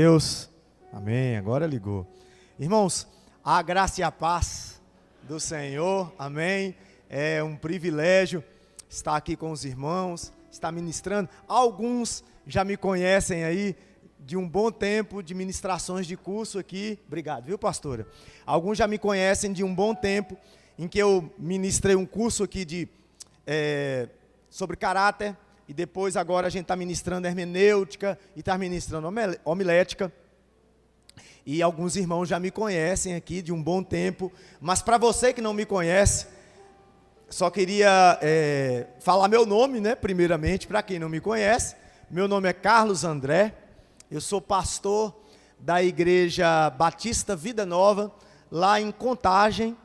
Deus, amém, agora ligou. Irmãos, a graça e a paz do Senhor, amém, é um privilégio estar aqui com os irmãos, estar ministrando. Alguns já me conhecem aí de um bom tempo de ministrações de curso aqui, obrigado, viu, pastora? Alguns já me conhecem de um bom tempo em que eu ministrei um curso aqui sobre caráter, e depois agora a gente está ministrando hermenêutica e está ministrando homilética. E alguns irmãos já me conhecem aqui de um bom tempo, mas para você que não me conhece, só queria falar meu nome, né? Primeiramente, para quem não me conhece, meu nome é Carlos André, eu sou pastor da Igreja Batista Vida Nova, lá em Contagem.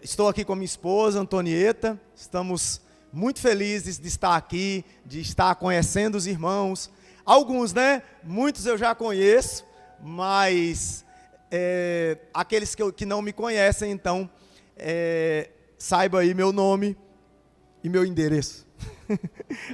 Estou aqui com minha esposa, Antonieta, estamos muito felizes de estar aqui, de estar conhecendo os irmãos. Alguns, né? Muitos eu já conheço, mas aqueles que não me conhecem, então, saiba aí meu nome e meu endereço.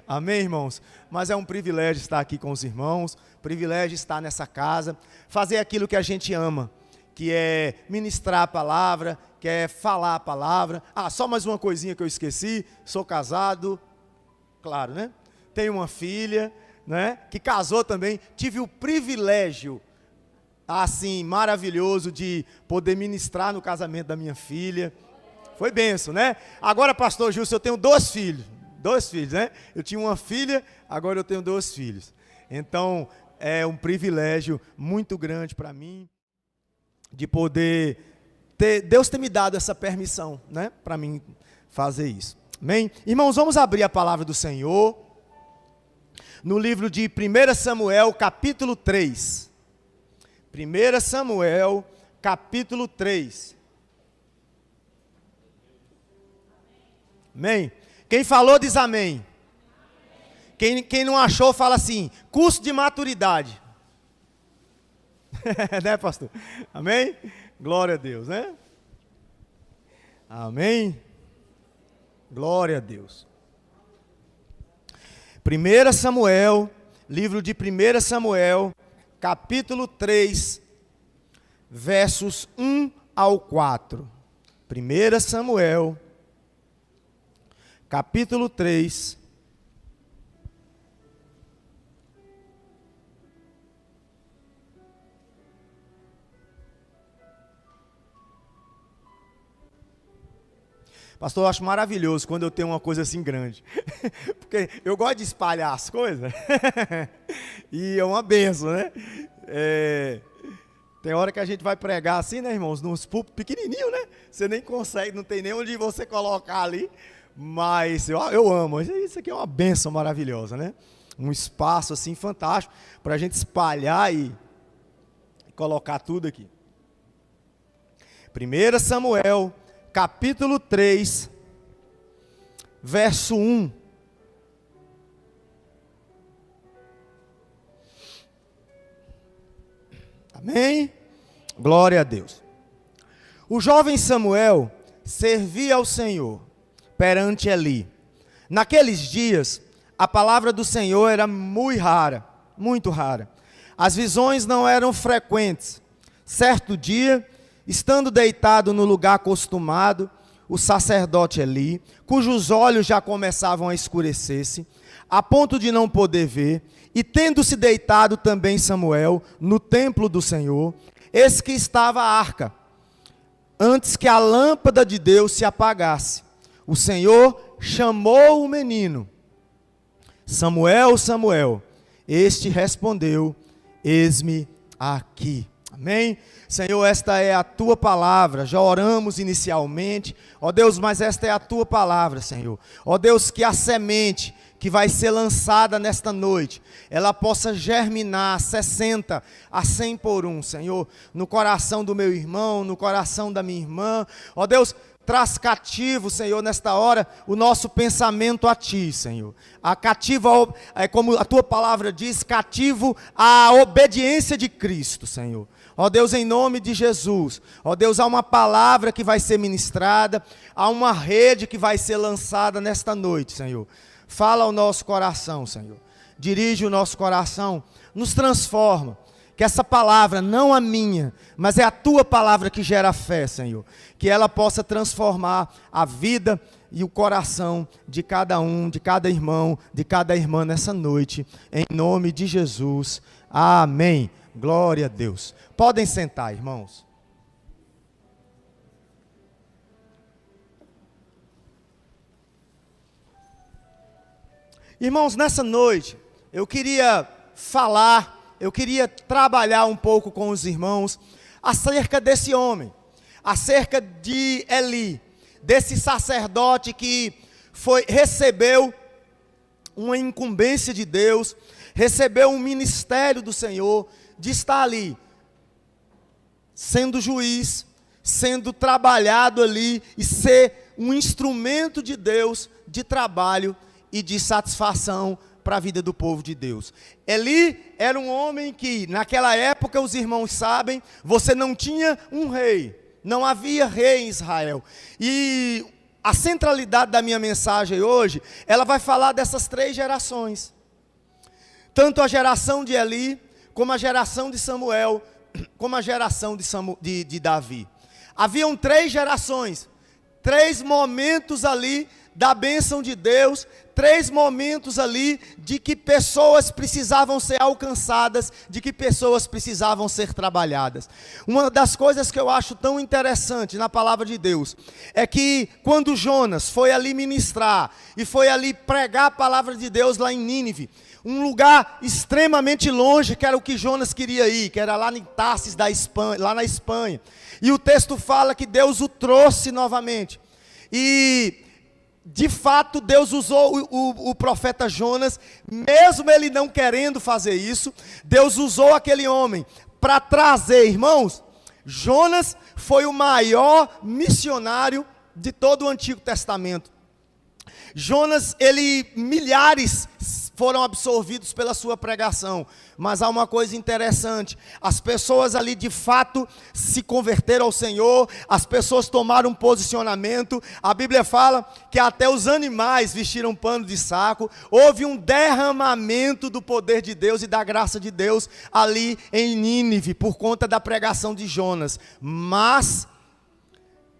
Amém, irmãos? Mas é um privilégio estar aqui com os irmãos, privilégio estar nessa casa, fazer aquilo que a gente ama, que é ministrar a palavra, que é falar a palavra. Só mais uma coisinha que eu esqueci, sou casado, claro, né? Tenho uma filha, né? Que casou também, tive o privilégio, assim, maravilhoso de poder ministrar no casamento da minha filha. Foi bênção, né? Agora, pastor Júlio, eu tenho dois filhos, né? Eu tinha uma filha, agora eu tenho 2 filhos. Então, é um privilégio muito grande para mim de poder Deus ter me dado essa permissão, né, para mim fazer isso. Amém? Irmãos, vamos abrir a palavra do Senhor no livro de 1 Samuel, capítulo 3. 1 Samuel, capítulo 3. Amém? Quem falou diz amém. Quem não achou, fala assim, curso de maturidade. Né, pastor? Amém? Glória a Deus, né? Amém? Glória a Deus. 1 Samuel, livro de 1 Samuel, capítulo 3, versos 1 ao 4. 1 Samuel, capítulo 3, pastor, eu acho maravilhoso quando eu tenho uma coisa assim grande, porque eu gosto de espalhar as coisas, e é uma benção, né? Tem hora que a gente vai pregar assim, né, irmãos, nos púlpitos pequenininhos, né? Você nem consegue, não tem nem onde você colocar ali, mas eu amo, isso aqui é uma benção maravilhosa, né? Um espaço assim fantástico, para a gente espalhar e colocar tudo aqui. 1 Samuel, capítulo 3, verso 1. Amém? Glória a Deus. O jovem Samuel servia ao Senhor perante Eli. Naqueles dias, a palavra do Senhor era muito rara, muito rara. As visões não eram frequentes. Certo dia, estando deitado no lugar acostumado, o sacerdote Eli, cujos olhos já começavam a escurecer-se, a ponto de não poder ver, e tendo-se deitado também Samuel no templo do Senhor, eis que estava a arca, antes que a lâmpada de Deus se apagasse. O Senhor chamou o menino: Samuel, Samuel. Este respondeu: eis-me aqui. Amém? Senhor, esta é a tua palavra. Já oramos inicialmente, ó Deus, mas esta é a tua palavra, Senhor. Ó Deus, que a semente que vai ser lançada nesta noite, ela possa germinar 60 a 100 por um, Senhor, no coração do meu irmão, no coração da minha irmã. Ó Deus, traz cativo, Senhor, nesta hora, o nosso pensamento a Ti, Senhor. Cativo, como a Tua palavra diz, cativo à obediência de Cristo, Senhor. Ó Deus, em nome de Jesus, ó Deus, há uma palavra que vai ser ministrada, há uma rede que vai ser lançada nesta noite, Senhor. Fala ao nosso coração, Senhor. Dirige o nosso coração nos transforma. Que essa palavra, não a minha, mas é a tua palavra que gera fé, Senhor. Que ela possa transformar a vida e o coração de cada um, de cada irmão, de cada irmã nessa noite. Em nome de Jesus. Amém. Glória a Deus. Podem sentar, irmãos. Irmãos, nessa noite, eu queria trabalhar um pouco com os irmãos acerca desse homem, acerca de Eli, desse sacerdote que recebeu uma incumbência de Deus, recebeu um ministério do Senhor, de estar ali, sendo juiz, sendo trabalhado ali e ser um instrumento de Deus de trabalho e de satisfação para a vida do povo de Deus. Eli era um homem que, naquela época, os irmãos sabem, você não tinha um rei, não havia rei em Israel. E a centralidade da minha mensagem hoje, ela vai falar dessas 3 gerações. Tanto a geração de Eli, como a geração de Samuel, como a geração de Davi. Haviam 3 gerações, 3 momentos ali da bênção de Deus, 3 momentos ali de que pessoas precisavam ser alcançadas, de que pessoas precisavam ser trabalhadas. Uma das coisas que eu acho tão interessante na palavra de Deus, é que quando Jonas foi ali ministrar, e foi ali pregar a palavra de Deus lá em Nínive, um lugar extremamente longe, que era o que Jonas queria ir, que era lá em Tarsis da Espanha, lá na Espanha, e o texto fala que Deus o trouxe novamente, e de fato, Deus usou o profeta Jonas, mesmo ele não querendo fazer isso, Deus usou aquele homem para trazer, irmãos. Jonas foi o maior missionário de todo o Antigo Testamento. Jonas, milhares foram absorvidos pela sua pregação, mas há uma coisa interessante, as pessoas ali de fato se converteram ao Senhor, as pessoas tomaram um posicionamento, a Bíblia fala que até os animais vestiram pano de saco, houve um derramamento do poder de Deus e da graça de Deus ali em Nínive, por conta da pregação de Jonas. Mas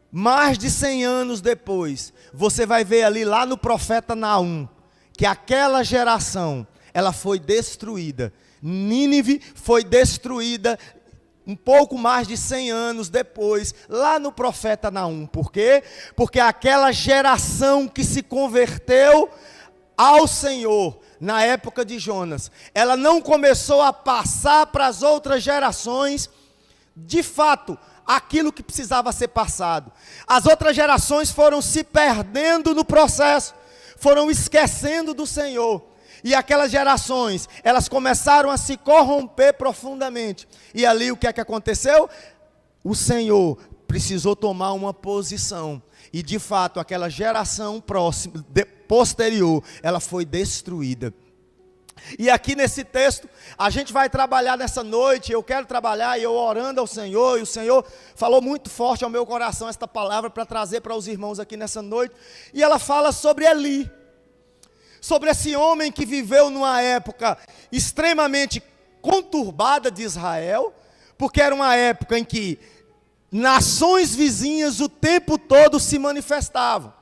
mais de 100 anos depois, você vai ver ali lá no profeta Naum, que aquela geração, ela foi destruída. Nínive foi destruída um pouco mais de 100 anos depois, lá no profeta Naum. Por quê? Porque aquela geração que se converteu ao Senhor, na época de Jonas, ela não começou a passar para as outras gerações, de fato, aquilo que precisava ser passado. As outras gerações foram se perdendo no processo, foram esquecendo do Senhor, e aquelas gerações, elas começaram a se corromper profundamente, e ali o que é que aconteceu? O Senhor precisou tomar uma posição, e de fato aquela geração posterior, ela foi destruída. E aqui nesse texto, a gente vai trabalhar nessa noite, eu quero trabalhar, e eu orando ao Senhor, e o Senhor falou muito forte ao meu coração esta palavra para trazer para os irmãos aqui nessa noite, e ela fala sobre Eli, sobre esse homem que viveu numa época extremamente conturbada de Israel, porque era uma época em que nações vizinhas o tempo todo se manifestavam,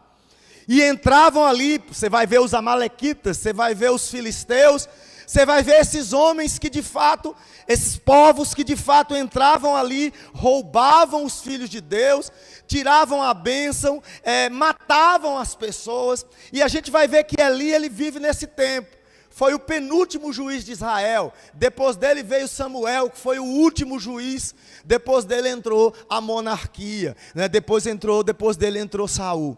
e entravam ali, você vai ver os amalequitas, você vai ver os filisteus, você vai ver esses homens que de fato, esses povos que de fato entravam ali, roubavam os filhos de Deus, tiravam a bênção, matavam as pessoas, e a gente vai ver que Eli, ele vive nesse tempo. Foi o penúltimo juiz de Israel, depois dele veio Samuel, que foi o último juiz, depois dele entrou a monarquia, né? depois dele entrou Saul.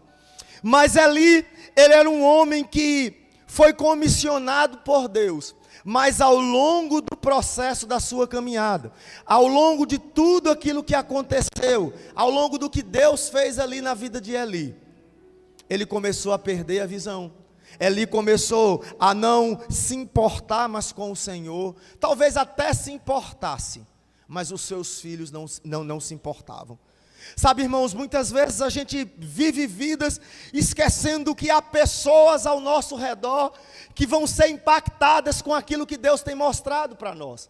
Mas Eli, ele era um homem que foi comissionado por Deus, mas ao longo do processo da sua caminhada, ao longo de tudo aquilo que aconteceu, ao longo do que Deus fez ali na vida de Eli, ele começou a perder a visão. Eli começou a não se importar mais com o Senhor, talvez até se importasse, mas os seus filhos não se importavam. Sabe, irmãos, muitas vezes a gente vive vidas esquecendo que há pessoas ao nosso redor que vão ser impactadas com aquilo que Deus tem mostrado para nós.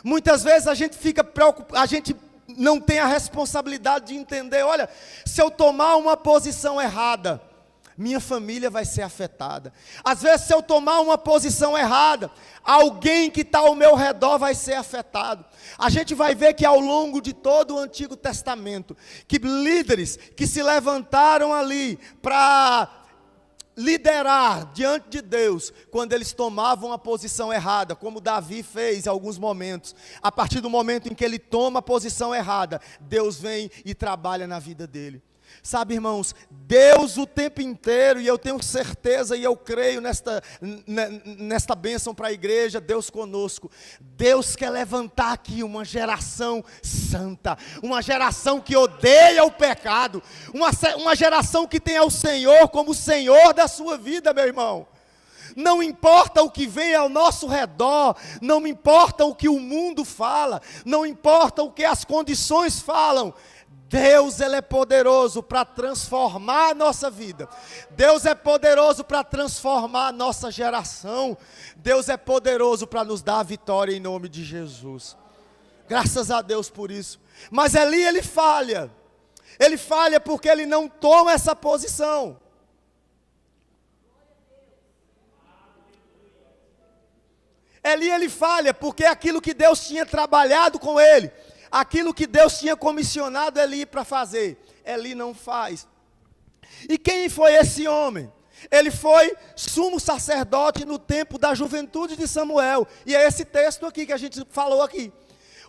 Muitas vezes a gente fica preocupado, a gente não tem a responsabilidade de entender, olha, se eu tomar uma posição errada, minha família vai ser afetada. Às vezes, se eu tomar uma posição errada, alguém que está ao meu redor vai ser afetado. A gente vai ver que ao longo de todo o Antigo Testamento, que líderes que se levantaram ali para liderar diante de Deus, quando eles tomavam a posição errada, como Davi fez em alguns momentos, a partir do momento em que ele toma a posição errada, Deus vem e trabalha na vida dele. Sabe, irmãos, Deus o tempo inteiro, e eu tenho certeza e eu creio nesta bênção para a igreja, Deus conosco. Deus quer levantar aqui uma geração santa, uma geração que odeia o pecado, uma geração que tem ao Senhor como Senhor da sua vida, meu irmão. Não importa o que vem ao nosso redor, não importa o que o mundo fala, não importa o que as condições falam, Deus, Ele é poderoso para transformar a nossa vida. Deus é poderoso para transformar a nossa geração. Deus é poderoso para nos dar a vitória em nome de Jesus. Graças a Deus por isso. Mas Eli, ele falha. Ele falha porque ele não toma essa posição. Eli, ele falha porque aquilo que Deus tinha trabalhado com ele, aquilo que Deus tinha comissionado Eli para fazer, Eli não faz. E quem foi esse homem? Ele foi sumo sacerdote no tempo da juventude de Samuel. E é esse texto aqui que a gente falou aqui.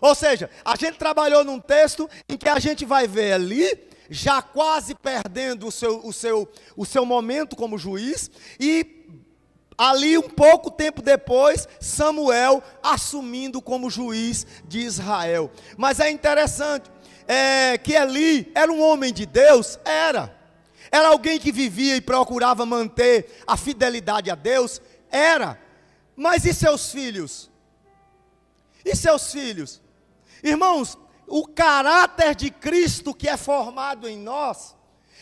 Ou seja, a gente trabalhou num texto em que a gente vai ver Eli já quase perdendo o seu momento como juiz, e ali, um pouco tempo depois, Samuel assumindo como juiz de Israel. Mas é interessante que Eli era um homem de Deus, era alguém que vivia e procurava manter a fidelidade a Deus, era. Mas e seus filhos? E seus filhos? Irmãos, o caráter de Cristo que é formado em nós,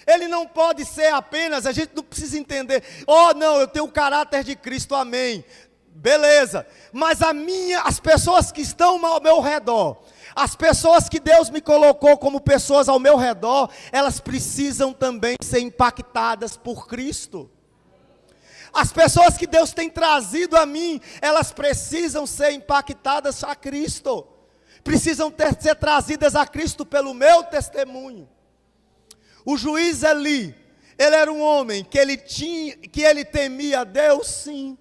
ele não pode ser apenas, a gente não precisa entender, oh não, eu tenho o caráter de Cristo, amém, beleza, mas as pessoas que estão ao meu redor, as pessoas que Deus me colocou como pessoas ao meu redor, elas precisam também ser impactadas por Cristo. As pessoas que Deus tem trazido a mim, elas precisam ser impactadas a Cristo, precisam ser trazidas a Cristo pelo meu testemunho. O juiz Eli, ele era um homem que ele temia a Deus, sim.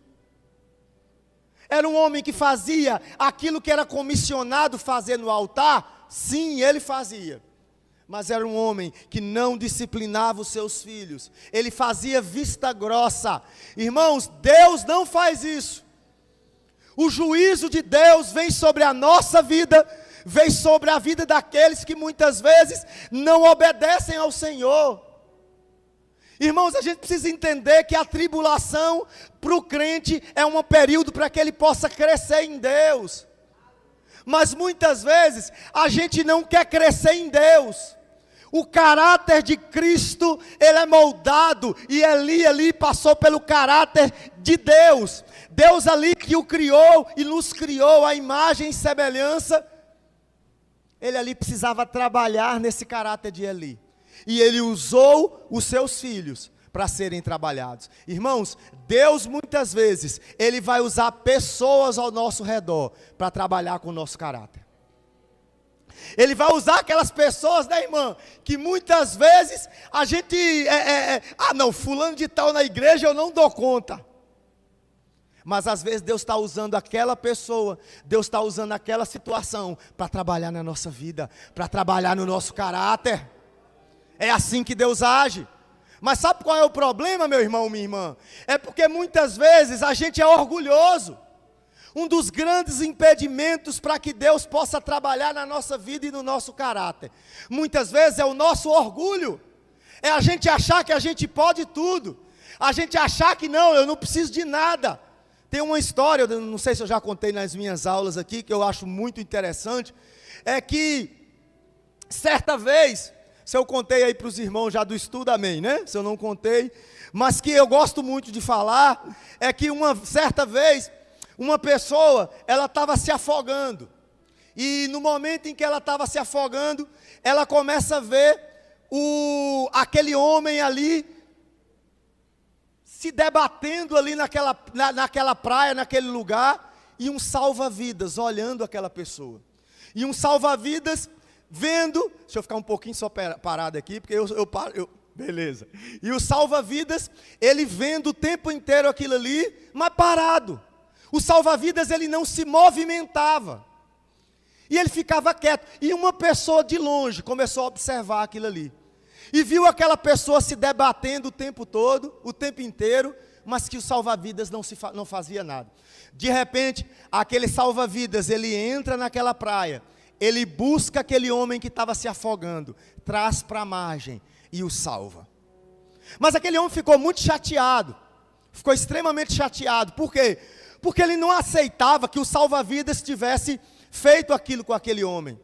Era um homem que fazia aquilo que era comissionado fazer no altar, sim, ele fazia. Mas era um homem que não disciplinava os seus filhos, ele fazia vista grossa. Irmãos, Deus não faz isso. O juízo de Deus vem sobre a nossa vida, vem sobre a vida daqueles que muitas vezes não obedecem ao Senhor. Irmãos, a gente precisa entender que a tribulação para o crente é um período para que ele possa crescer em Deus. Mas muitas vezes a gente não quer crescer em Deus. O caráter de Cristo, ele é moldado, e Eli passou pelo caráter de Deus. Deus ali que o criou e nos criou à imagem e semelhança, ele ali precisava trabalhar nesse caráter de Eli. E ele usou os seus filhos para serem trabalhados. Irmãos, Deus muitas vezes, ele vai usar pessoas ao nosso redor para trabalhar com o nosso caráter. Ele vai usar aquelas pessoas, né, irmã, que muitas vezes a gente, não, fulano de tal na igreja eu não dou conta. Mas às vezes Deus está usando aquela pessoa, Deus está usando aquela situação para trabalhar na nossa vida, para trabalhar no nosso caráter. É assim que Deus age. Mas sabe qual é o problema, meu irmão, minha irmã? É porque muitas vezes a gente é orgulhoso. Um dos grandes impedimentos para que Deus possa trabalhar na nossa vida e no nosso caráter, muitas vezes é o nosso orgulho. É a gente achar que a gente pode tudo. A gente achar que não, eu não preciso de nada. Tem uma história, eu não sei se eu já contei nas minhas aulas aqui, que eu acho muito interessante, é que certa vez Se eu contei aí para os irmãos já do estudo, amém, né? Se eu não contei, mas que eu gosto muito de falar, é que uma certa vez, uma pessoa, ela estava se afogando. E no momento em que ela estava se afogando, ela começa a ver aquele homem ali, se debatendo ali naquela praia, naquele lugar, e um salva-vidas olhando aquela pessoa. E um salva-vidas vendo, deixa eu ficar um pouquinho só parado aqui, porque eu paro, beleza. E o salva-vidas, ele vendo o tempo inteiro aquilo ali, mas parado. O salva-vidas, ele não se movimentava. E ele ficava quieto. E uma pessoa de longe começou a observar aquilo ali. E viu aquela pessoa se debatendo o tempo todo, o tempo inteiro, mas que o salva-vidas não fazia nada. De repente, aquele salva-vidas, ele entra naquela praia, ele busca aquele homem que estava se afogando, traz para a margem e o salva. Mas aquele homem ficou muito chateado, ficou extremamente chateado. Por quê? Porque ele não aceitava que o salva-vidas tivesse feito aquilo com aquele homem.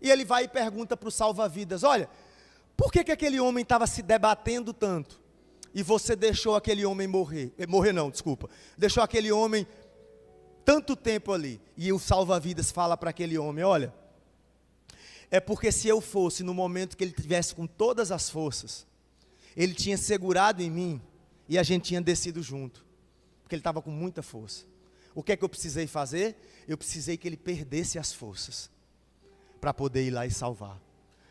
E ele vai e pergunta para o salva-vidas: olha, por que aquele homem estava se debatendo tanto? E você deixou aquele homem deixou aquele homem tanto tempo ali. E o salva-vidas fala para aquele homem: olha, é porque se eu fosse no momento que ele tivesse com todas as forças, ele tinha segurado em mim e a gente tinha descido junto, porque ele estava com muita força. O que é que eu precisei fazer? Eu precisei que ele perdesse as forças para poder ir lá e salvar.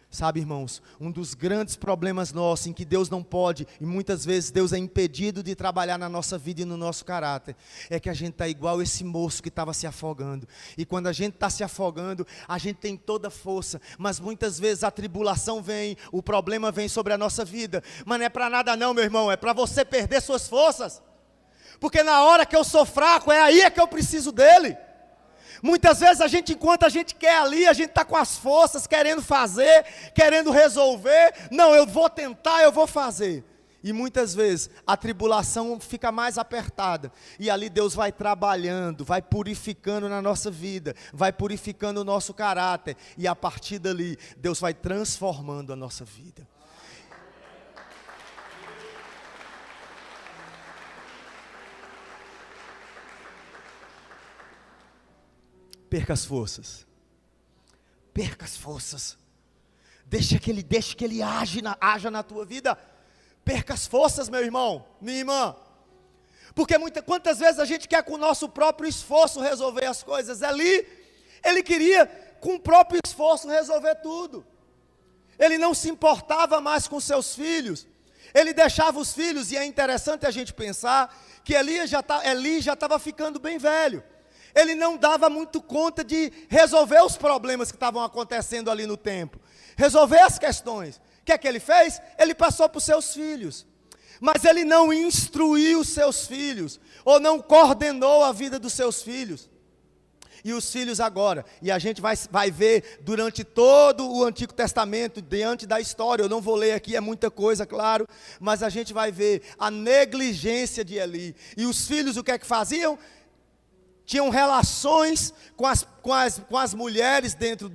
Sabe, irmãos, um dos grandes problemas nossos, em que Deus não pode, e muitas vezes Deus é impedido de trabalhar na nossa vida e no nosso caráter, é que a gente está igual esse moço que estava se afogando. E quando a gente está se afogando, a gente tem toda a força, mas muitas vezes a tribulação vem, o problema vem sobre a nossa vida. Mas não é para nada não, meu irmão, é para você perder suas forças. Porque na hora que eu sou fraco, é aí que eu preciso dele. Muitas vezes enquanto a gente quer ali, a gente está com as forças, querendo fazer, querendo resolver. Não, eu vou tentar, eu vou fazer. E muitas vezes a tribulação fica mais apertada. E ali Deus vai trabalhando, vai purificando na nossa vida, vai purificando o nosso caráter. E a partir dali, Deus vai transformando a nossa vida. Perca as forças. Perca as forças. Deixa que ele haja na tua vida. Perca as forças, meu irmão, minha irmã. Porque quantas vezes a gente quer com o nosso próprio esforço resolver as coisas. Ali, ele queria com o próprio esforço resolver tudo. Ele não se importava mais com seus filhos. Ele deixava os filhos, e é interessante a gente pensar que Eli já estava ficando bem velho. Ele não dava muito conta de resolver os problemas que estavam acontecendo ali no templo. Resolver as questões. O que é que ele fez? Ele passou para os seus filhos. Mas ele não instruiu os seus filhos, ou não coordenou a vida dos seus filhos. E os filhos agora, e a gente vai ver durante todo o Antigo Testamento, diante da história, eu não vou ler aqui, é muita coisa, claro, mas a gente vai ver a negligência de Eli. E os filhos o que é que faziam? Tinham relações com as mulheres dentro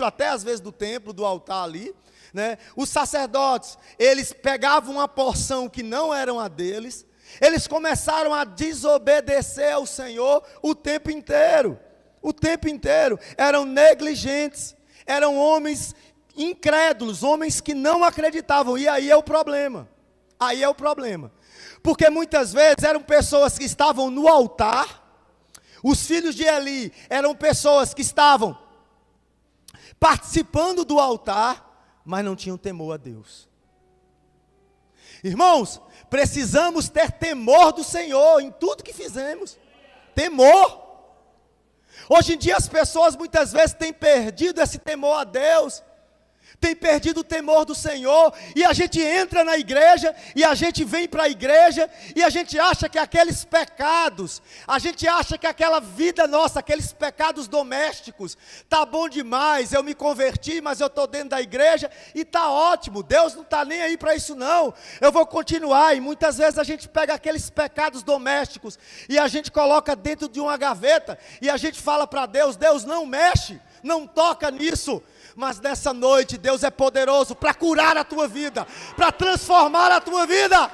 até às vezes do templo, do altar ali, né? Os sacerdotes, eles pegavam uma porção que não era a deles, eles começaram a desobedecer ao Senhor o tempo inteiro, eram negligentes, eram homens incrédulos, homens que não acreditavam, e aí é o problema, porque muitas vezes eram pessoas que estavam no altar. Os filhos de Eli eram pessoas que estavam participando do altar, mas não tinham temor a Deus. Irmãos, precisamos ter temor do Senhor em tudo que fizemos. Temor. Hoje em dia as pessoas muitas vezes têm perdido esse temor a Deus. Tem perdido o temor do Senhor, e a gente entra na igreja, e a gente vem para a igreja, e a gente acha que aqueles pecados, a gente acha que aquela vida nossa, aqueles pecados domésticos, tá bom demais, eu me converti, mas eu estou dentro da igreja, e tá ótimo, Deus não está nem aí para isso não, eu vou continuar. E muitas vezes a gente pega aqueles pecados domésticos, e a gente coloca dentro de uma gaveta, e a gente fala para Deus: Deus, não mexe, não toca nisso. Mas nessa noite, Deus é poderoso para curar a tua vida, para transformar a tua vida.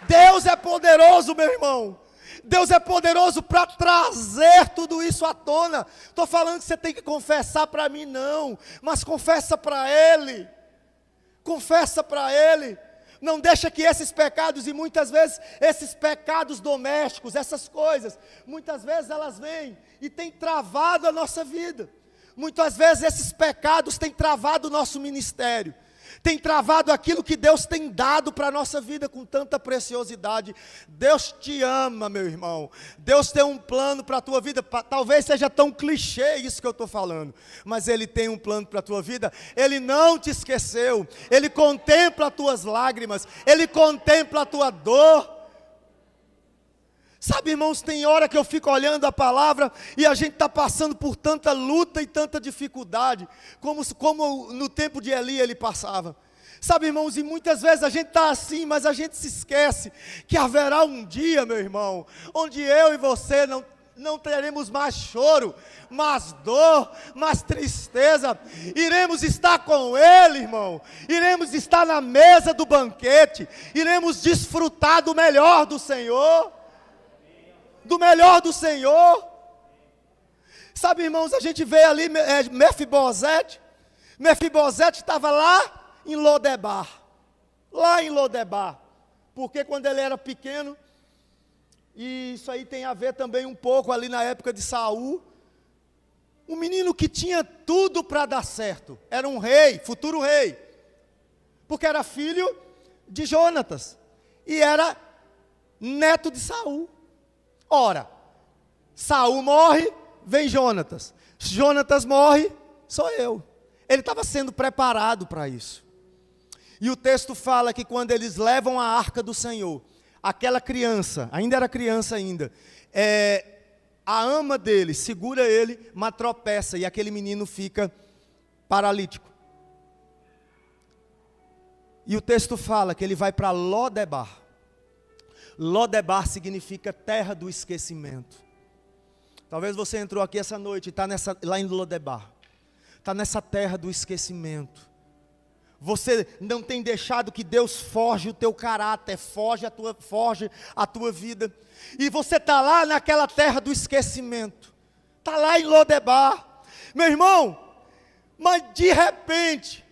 Deus é poderoso, meu irmão. Deus é poderoso para trazer tudo isso à tona. Estou falando que você tem que confessar para mim, não. Mas confessa para Ele. Confessa para Ele. Não deixa que esses pecados, e muitas vezes esses pecados domésticos, essas coisas, muitas vezes elas vêm e têm travado a nossa vida. Muitas vezes esses pecados têm travado o nosso ministério. Tem travado aquilo que Deus tem dado para a nossa vida com tanta preciosidade. Deus te ama, meu irmão. Deus tem um plano para a tua vida. Talvez seja tão clichê isso que eu estou falando, mas Ele tem um plano para a tua vida. Ele não te esqueceu. Ele contempla as tuas lágrimas. Ele contempla a tua dor. Sabe, irmãos, tem hora que eu fico olhando a palavra e a gente está passando por tanta luta e tanta dificuldade, como no tempo de Eli ele passava. Sabe, irmãos, e muitas vezes a gente está assim, mas a gente se esquece que haverá um dia, meu irmão, onde eu e você não teremos mais choro, mais dor, mais tristeza. Iremos estar com Ele, irmão. Iremos estar na mesa do banquete. Iremos desfrutar do melhor do Senhor. Do melhor do Senhor. Sabe, irmãos, a gente vê ali Mefibosete. Mefibosete estava lá em Lodebar. Lá em Lodebar. Porque quando ele era pequeno, e isso aí tem a ver também um pouco ali na época de Saul, um menino que tinha tudo para dar certo. Era um rei, futuro rei. Porque era filho de Jonatas. E era neto de Saul. Ora, Saul morre, vem Jonatas. Jonatas morre, sou eu. Ele estava sendo preparado para isso. E o texto fala que quando eles levam a arca do Senhor, aquela criança, ainda era criança ainda, a ama dele segura ele, mas tropeça e aquele menino fica paralítico. E o texto fala que ele vai para Lodebar. Lodebar significa terra do esquecimento. Talvez você entrou aqui essa noite e está lá em Lodebar. Está nessa terra do esquecimento. Você não tem deixado que Deus forge o teu caráter, forge a tua vida. E você está lá naquela terra do esquecimento. Está lá em Lodebar. Meu irmão, mas de repente,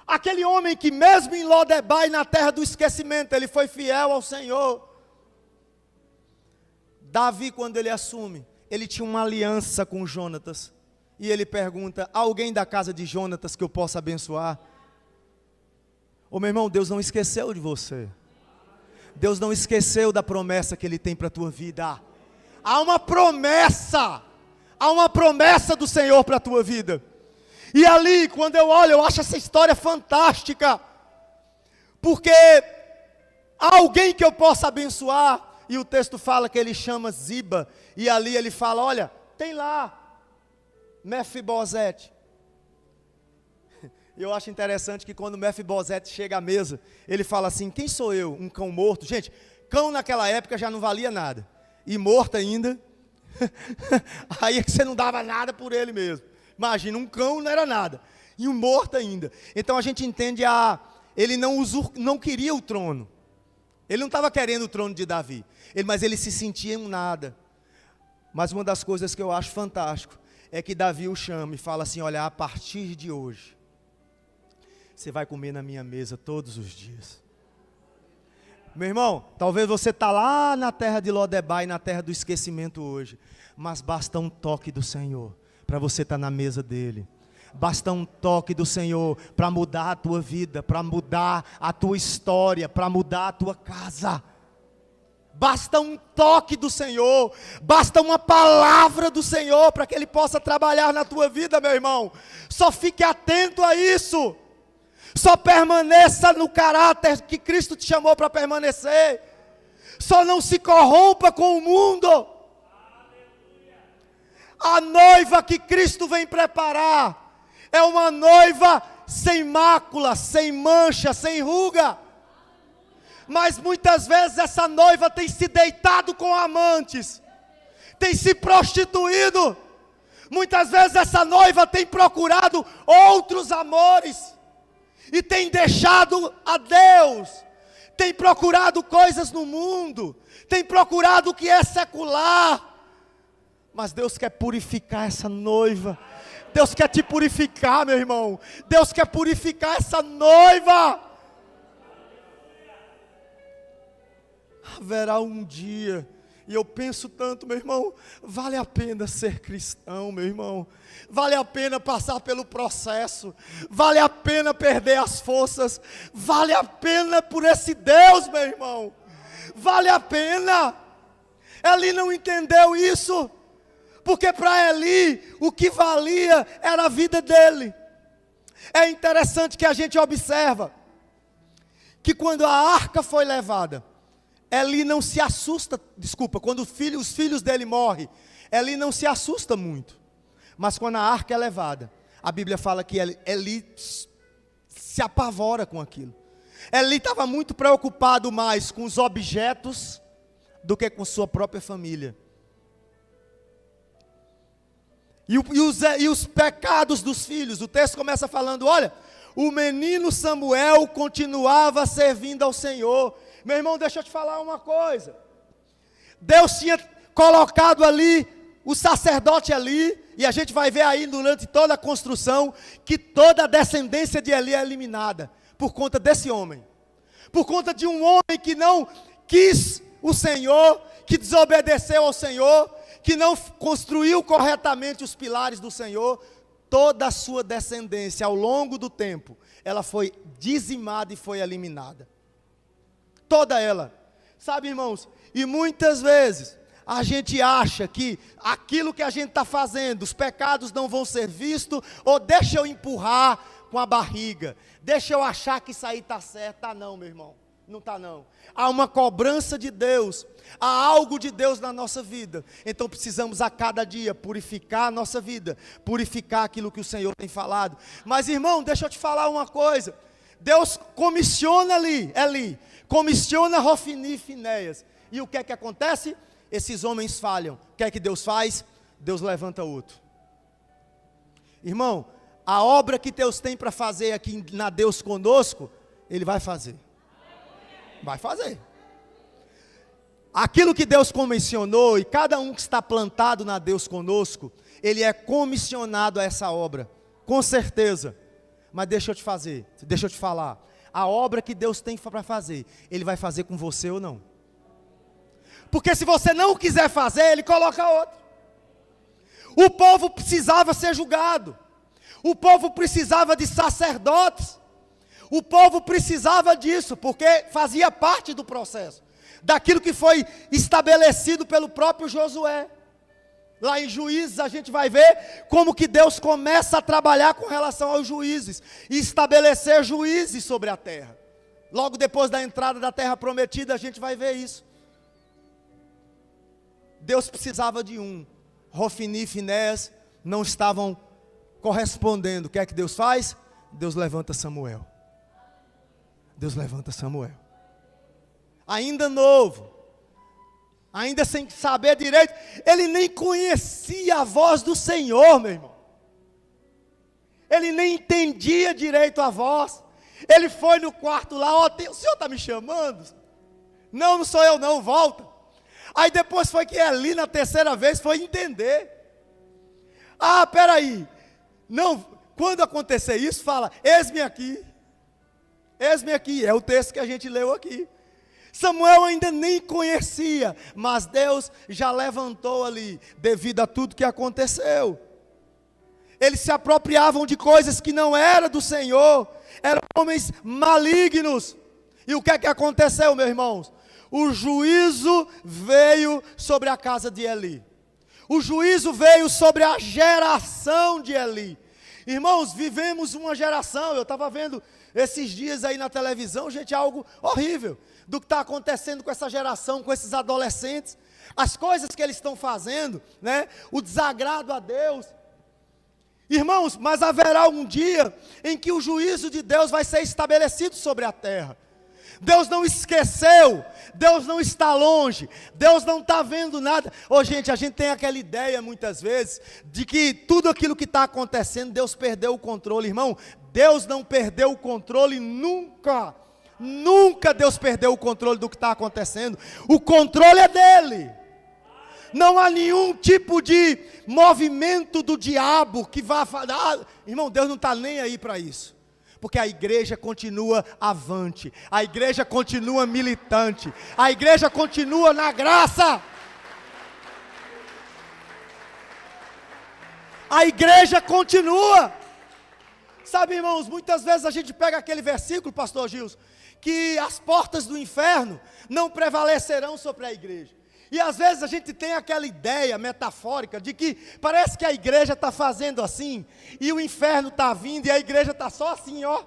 aquele homem que mesmo em Lodebar e na terra do esquecimento, ele foi fiel ao Senhor. Davi, quando ele assume, ele tinha uma aliança com Jonatas. E ele pergunta, alguém da casa de Jonatas que eu possa abençoar? Ô meu irmão, Deus não esqueceu de você. Deus não esqueceu da promessa que Ele tem para a tua vida. Há uma promessa do Senhor para a tua vida. E ali, quando eu olho, eu acho essa história fantástica. Porque há alguém que eu possa abençoar. E o texto fala que ele chama Ziba. E ali ele fala, olha, tem lá Mefibosete. E eu acho interessante que quando Mefibosete chega à mesa, ele fala assim, quem sou eu? Um cão morto? Gente, cão naquela época já não valia nada. E morto ainda, aí é que você não dava nada por ele mesmo. Imagina, um cão não era nada. E um morto ainda. Então a gente entende, ele não queria o trono. Ele não estava querendo o trono de Davi. Mas ele se sentia um nada. Mas uma das coisas que eu acho fantástico é que Davi o chama e fala assim, olha, a partir de hoje, você vai comer na minha mesa todos os dias. Meu irmão, talvez você está lá na terra de Lodebar e na terra do esquecimento hoje. Mas basta um toque do Senhor para você estar na mesa dele. Basta um toque do Senhor para mudar a tua vida, para mudar a tua história, para mudar a tua casa. Basta um toque do Senhor, basta uma palavra do Senhor para que Ele possa trabalhar na tua vida, meu irmão. Só fique atento a isso. Só permaneça no caráter que Cristo te chamou para permanecer. Só não se corrompa com o mundo. A noiva que Cristo vem preparar é uma noiva sem mácula, sem mancha, sem ruga. Mas muitas vezes essa noiva tem se deitado com amantes, tem se prostituído. Muitas vezes essa noiva tem procurado outros amores e tem deixado a Deus, tem procurado coisas no mundo, tem procurado o que é secular. Mas Deus quer purificar essa noiva. Deus quer te purificar, meu irmão. Deus quer purificar essa noiva. Haverá um dia, e eu penso tanto, meu irmão, vale a pena ser cristão, meu irmão. Vale a pena passar pelo processo. Vale a pena perder as forças. Vale a pena por esse Deus, meu irmão. Vale a pena. Eli não entendeu isso. Porque para Eli, o que valia era a vida dele. É interessante que a gente observa, que quando a arca foi levada, Eli não se assusta, quando os filhos dele morrem, Eli não se assusta muito. Mas quando a arca é levada, a Bíblia fala que Eli se apavora com aquilo. Eli estava muito preocupado mais com os objetos do que com sua própria família. E os pecados dos filhos, o texto começa falando, olha, o menino Samuel continuava servindo ao Senhor. Meu irmão, deixa eu te falar uma coisa. Deus tinha colocado ali, o sacerdote ali, e a gente vai ver aí durante toda a construção, que toda a descendência de Eli é eliminada, por conta desse homem. Por conta de um homem que não quis o Senhor, que desobedeceu ao Senhor, que não construiu corretamente os pilares do Senhor. Toda a sua descendência, ao longo do tempo, ela foi dizimada e foi eliminada. Toda ela. Sabe, irmãos, e muitas vezes a gente acha que aquilo que a gente está fazendo, os pecados não vão ser vistos, ou deixa eu empurrar com a barriga, deixa eu achar que isso aí está certo. Está não, meu irmão, não está não. Há uma cobrança de Deus, há algo de Deus na nossa vida. Então precisamos a cada dia purificar a nossa vida, purificar aquilo que o Senhor tem falado. Mas, irmão, deixa eu te falar uma coisa. Deus comissiona Eli, comissiona Hofni e Finéias. E o que é que acontece? Esses homens falham. O que é que Deus faz? Deus levanta outro. Irmão, a obra que Deus tem para fazer aqui na Deus Conosco, Ele vai fazer. Vai fazer. Aquilo que Deus comissionou, e cada um que está plantado na Deus Conosco, ele é comissionado a essa obra, com certeza. Mas deixa eu te falar, a obra que Deus tem para fazer, Ele vai fazer com você ou não? Porque se você não quiser fazer, Ele coloca outro. O povo precisava ser julgado, o povo precisava de sacerdotes, o povo precisava disso, porque fazia parte do processo, daquilo que foi estabelecido pelo próprio Josué. Lá em Juízes a gente vai ver como que Deus começa a trabalhar com relação aos juízes, e estabelecer juízes sobre a terra. Logo depois da entrada da terra prometida, a gente vai ver isso. Deus precisava de um. Hofni e Finéias não estavam correspondendo. O que é que Deus faz? Deus levanta Samuel. Deus levanta Samuel. Ainda novo, ainda sem saber direito, ele nem conhecia a voz do Senhor, meu irmão. Ele nem entendia direito a voz. Ele foi no quarto lá, o Senhor está me chamando? Não, não sou eu não, volta. Aí depois foi que Eli, na terceira vez, foi entender. Ah, peraí, não, quando acontecer isso, fala, eis-me aqui, é o texto que a gente leu aqui. Samuel ainda nem conhecia, mas Deus já levantou ali, devido a tudo que aconteceu. Eles se apropriavam de coisas que não eram do Senhor, eram homens malignos. E o que é que aconteceu, meus irmãos? O juízo veio sobre a casa de Eli. O juízo veio sobre a geração de Eli. Irmãos, vivemos uma geração, eu estava vendo esses dias aí na televisão, gente, algo horrível do que está acontecendo com essa geração, com esses adolescentes, as coisas que eles estão fazendo, né? O desagrado a Deus. Irmãos, mas haverá um dia em que o juízo de Deus vai ser estabelecido sobre a terra. Deus não esqueceu, Deus não está longe, Deus não está vendo nada. Gente, a gente tem aquela ideia muitas vezes, de que tudo aquilo que está acontecendo, Deus perdeu o controle. Irmão, Deus não perdeu o controle nunca. Nunca Deus perdeu o controle do que está acontecendo. O controle é dele. Não há nenhum tipo de movimento do diabo que vá falar. Irmão, Deus não está nem aí para isso. Porque a igreja continua avante, a igreja continua militante, a igreja continua na graça. A igreja continua. Sabe, irmãos, muitas vezes a gente pega aquele versículo, pastor Gilson, que as portas do inferno não prevalecerão sobre a igreja. E às vezes a gente tem aquela ideia metafórica de que parece que a igreja está fazendo assim, e o inferno está vindo, e a igreja está só assim, ó.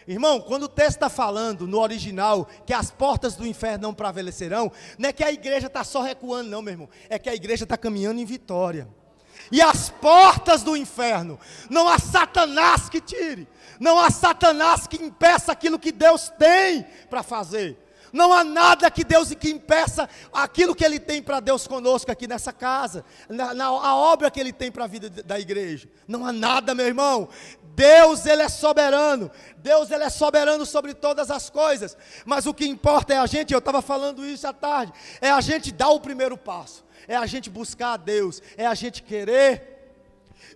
Irmão, quando o texto está falando no original que as portas do inferno não prevalecerão, não é que a igreja está só recuando, não, meu irmão. É que a igreja está caminhando em vitória. E as portas do inferno, não há Satanás que tire, não há Satanás que impeça aquilo que Deus tem para fazer. Não há nada que Deus que impeça aquilo que Ele tem para Deus conosco aqui nessa casa, a obra que Ele tem para a vida da igreja. Não há nada, meu irmão. Deus, Ele é soberano. Deus, Ele é soberano sobre todas as coisas. Mas o que importa é a gente, eu estava falando isso à tarde, é a gente dar o primeiro passo. É a gente buscar a Deus, é a gente querer.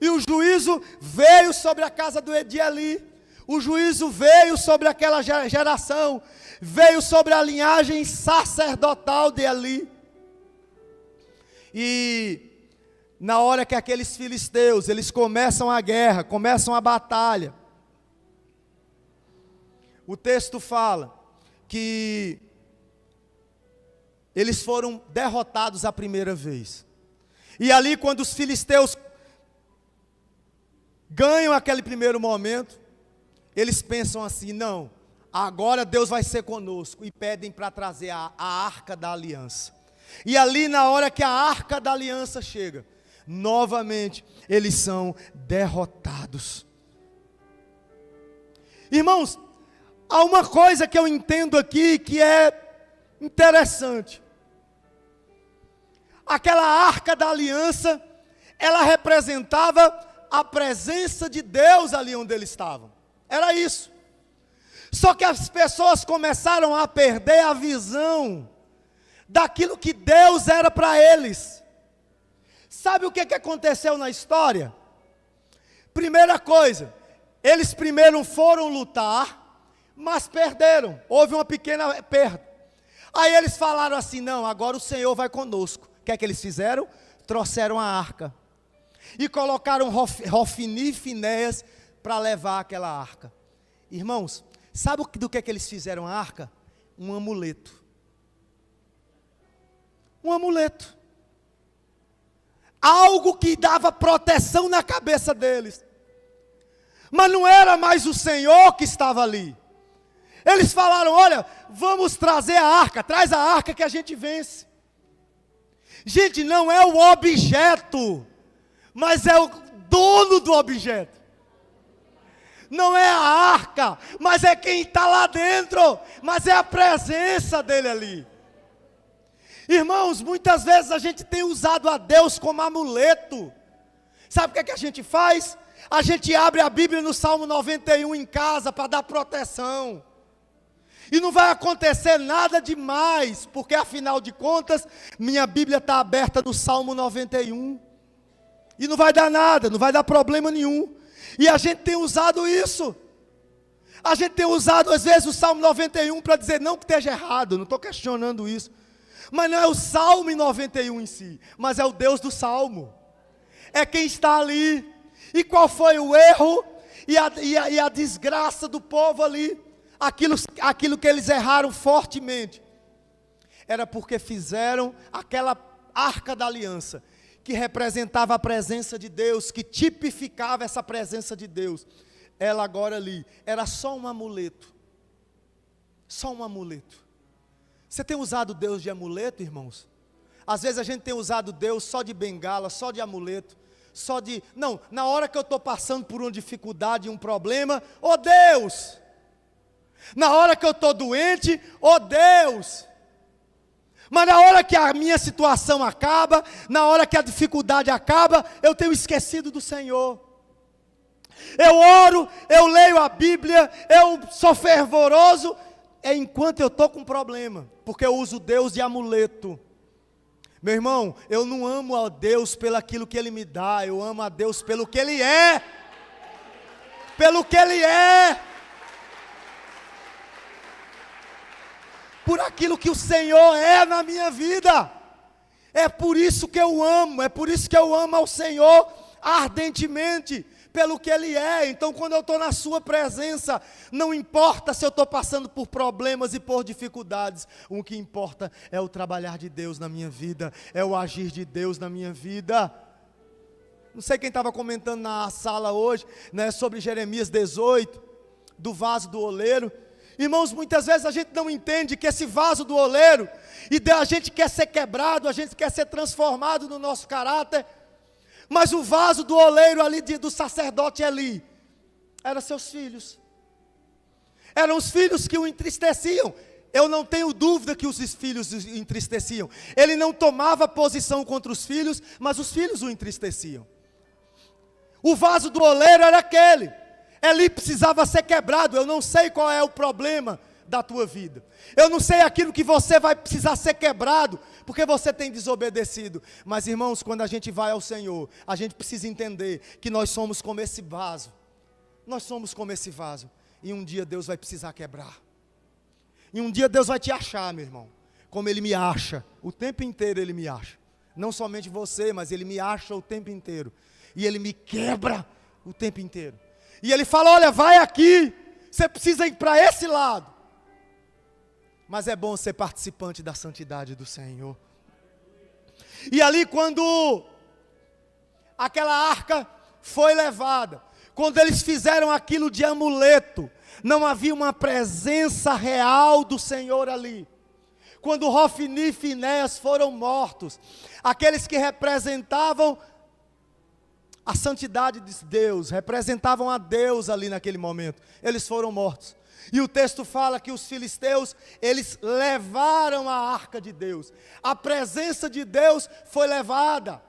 E o juízo veio sobre a casa de Eli. O juízo veio sobre aquela geração, veio sobre a linhagem sacerdotal de Eli. E na hora que aqueles filisteus, eles começam a guerra, começam a batalha, o texto fala que eles foram derrotados a primeira vez. E ali, quando os filisteus ganham aquele primeiro momento, eles pensam assim: não, agora Deus vai ser conosco, e pedem para trazer a arca da aliança. E ali, na hora que a arca da aliança chega, novamente eles são derrotados. Irmãos, há uma coisa que eu entendo aqui que é interessante. Aquela arca da aliança, ela representava a presença de Deus ali onde eles estavam. Era isso. Só que as pessoas começaram a perder a visão daquilo que Deus era para eles. Sabe o que aconteceu na história? Primeira coisa, eles primeiro foram lutar, mas perderam. Houve uma pequena perda. Aí eles falaram assim: não, agora o Senhor vai conosco. O que é que eles fizeram? Trouxeram a arca. E colocaram Hofni e Finéias para levar aquela arca. Irmãos, sabe do que eles fizeram a arca? Um amuleto. Um amuleto. Algo que dava proteção na cabeça deles. Mas não era mais o Senhor que estava ali. Eles falaram: olha, vamos trazer a arca, traz a arca que a gente vence. Gente, não é o objeto, mas é o dono do objeto. Não é a arca, mas é quem está lá dentro, mas é a presença dele ali. Irmãos, muitas vezes a gente tem usado a Deus como amuleto. Sabe o que a gente faz? A gente abre a Bíblia no Salmo 91 em casa para dar proteção. E não vai acontecer nada demais, porque afinal de contas, minha Bíblia está aberta no Salmo 91. E não vai dar nada, não vai dar problema nenhum. E a gente tem usado isso. A gente tem usado às vezes o Salmo 91 para dizer, não que esteja errado, não estou questionando isso. Mas não é o Salmo 91 em si, mas é o Deus do Salmo. É quem está ali. E qual foi o erro e a desgraça do povo ali? Aquilo que eles erraram fortemente. Era porque fizeram aquela arca da aliança, que representava a presença de Deus, que tipificava essa presença de Deus. Ela agora ali, era só um amuleto. Só um amuleto. Você tem usado Deus de amuleto, irmãos? Às vezes a gente tem usado Deus só de bengala, só de amuleto, só de... Não, na hora que eu estou passando por uma dificuldade, um problema, oh Deus! Na hora que eu estou doente, oh Deus. Mas na hora que a minha situação acaba, na hora que a dificuldade acaba, eu tenho esquecido do Senhor. Eu oro, eu leio a Bíblia, eu sou fervoroso, é enquanto eu estou com problema, porque eu uso Deus de amuleto. Meu irmão, eu não amo a Deus pelo aquilo que Ele me dá, eu amo a Deus pelo que Ele é. Pelo que Ele é. Por aquilo que o Senhor é na minha vida. É por isso que eu amo, é por isso que eu amo ao Senhor ardentemente, pelo que Ele é. Então quando eu estou na sua presença, não importa se eu estou passando por problemas e por dificuldades, o que importa é o trabalhar de Deus na minha vida, é o agir de Deus na minha vida. Não sei quem estava comentando na sala hoje, né, sobre Jeremias 18, do vaso do oleiro. Irmãos, muitas vezes a gente não entende que esse vaso do oleiro, e a gente quer ser quebrado, a gente quer ser transformado no nosso caráter, mas o vaso do oleiro ali, do sacerdote Eli, eram seus filhos. Eram os filhos que o entristeciam. Eu não tenho dúvida que os filhos o entristeciam. Ele não tomava posição contra os filhos, mas os filhos o entristeciam. O vaso do oleiro era aquele. Eli precisava ser quebrado. Eu não sei qual é o problema da tua vida. Eu não sei aquilo que você vai precisar ser quebrado, porque você tem desobedecido. Mas irmãos, quando a gente vai ao Senhor, a gente precisa entender que nós somos como esse vaso. Nós somos como esse vaso. E um dia Deus vai precisar quebrar. E um dia Deus vai te achar, meu irmão. Como Ele me acha. O tempo inteiro Ele me acha. Não somente você, mas Ele me acha o tempo inteiro. E Ele me quebra o tempo inteiro. E Ele fala, olha, vai aqui. Você precisa ir para esse lado. Mas é bom ser participante da santidade do Senhor. E ali quando aquela arca foi levada, quando eles fizeram aquilo de amuleto, não havia uma presença real do Senhor ali. Quando Hofni e Finéias foram mortos, aqueles que representavam a santidade de Deus, representavam a Deus ali naquele momento, eles foram mortos. E o texto fala que os filisteus, eles levaram a arca de Deus. A presença de Deus foi levada.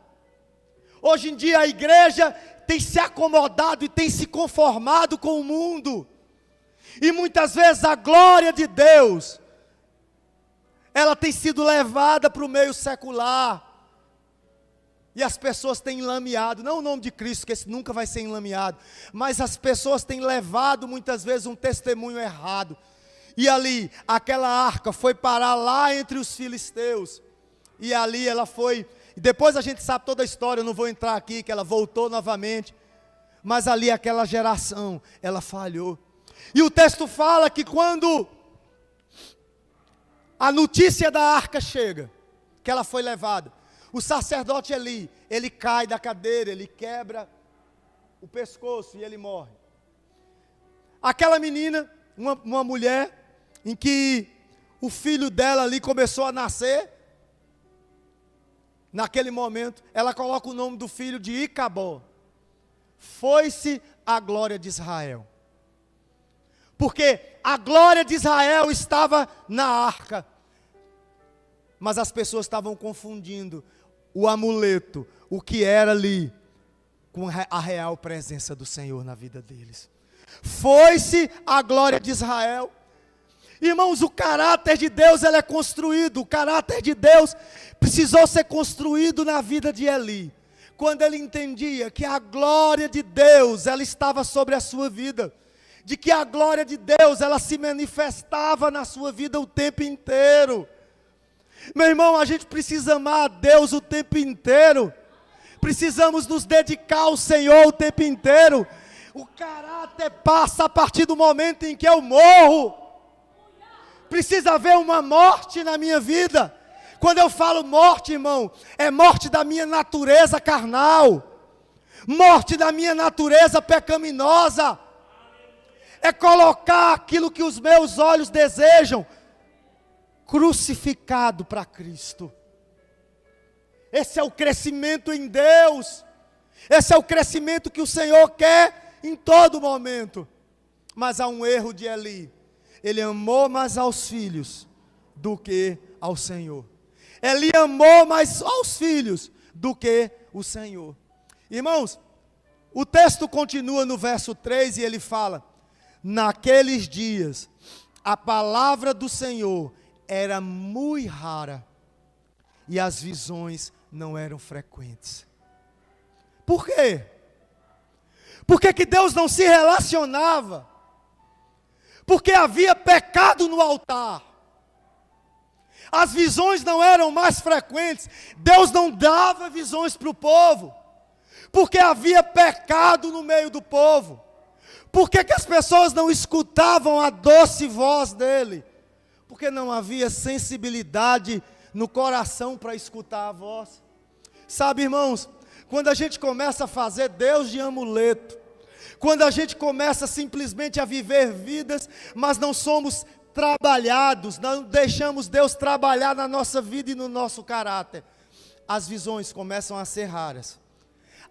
Hoje em dia a igreja tem se acomodado e tem se conformado com o mundo. E muitas vezes a glória de Deus, ela tem sido levada para o meio secular. E as pessoas têm enlameado, não o nome de Cristo, que esse nunca vai ser enlameado, mas as pessoas têm levado muitas vezes um testemunho errado. E ali, aquela arca foi parar lá entre os filisteus. E ali ela foi, e depois a gente sabe toda a história, eu não vou entrar aqui, que ela voltou novamente. Mas ali aquela geração, ela falhou. E o texto fala que quando a notícia da arca chega, que ela foi levada, o sacerdote Eli, ele cai da cadeira, ele quebra o pescoço e ele morre. Aquela menina, uma mulher, em que o filho dela ali começou a nascer, naquele momento, ela coloca o nome do filho de Icabó. Foi-se a glória de Israel. Porque a glória de Israel estava na arca. Mas as pessoas estavam confundindo o amuleto, o que era ali, com a real presença do Senhor na vida deles. Foi-se a glória de Israel. Irmãos, o caráter de Deus ele é construído. O caráter de Deus precisou ser construído na vida de Eli. Quando ele entendia que a glória de Deus ela estava sobre a sua vida. De que a glória de Deus ela se manifestava na sua vida o tempo inteiro. Meu irmão, a gente precisa amar a Deus o tempo inteiro. Precisamos nos dedicar ao Senhor o tempo inteiro. O caráter passa a partir do momento em que eu morro. Precisa haver uma morte na minha vida. Quando eu falo morte, irmão, é morte da minha natureza carnal. Morte da minha natureza pecaminosa. É colocar aquilo que os meus olhos desejam crucificado para Cristo. Esse é o crescimento em Deus. Esse é o crescimento que o Senhor quer em todo momento. Mas há um erro de Eli. ele amou mais aos filhos do que ao Senhor. Ele amou mais aos filhos do que o Senhor. Irmãos, o texto continua no verso 3 e ele fala: naqueles dias, a palavra do Senhor era muito rara e as visões não eram frequentes. Por quê? Porque que Deus não se relacionava? Porque havia pecado no altar. As visões não eram mais frequentes. Deus não dava visões para o povo. Porque havia pecado no meio do povo. Por que as pessoas não escutavam a doce voz dele? Porque não havia sensibilidade no coração para escutar a voz. Sabe, irmãos, quando a gente começa a fazer Deus de amuleto, quando a gente começa simplesmente a viver vidas, mas não somos trabalhados, não deixamos Deus trabalhar na nossa vida e no nosso caráter, as visões começam a ser raras.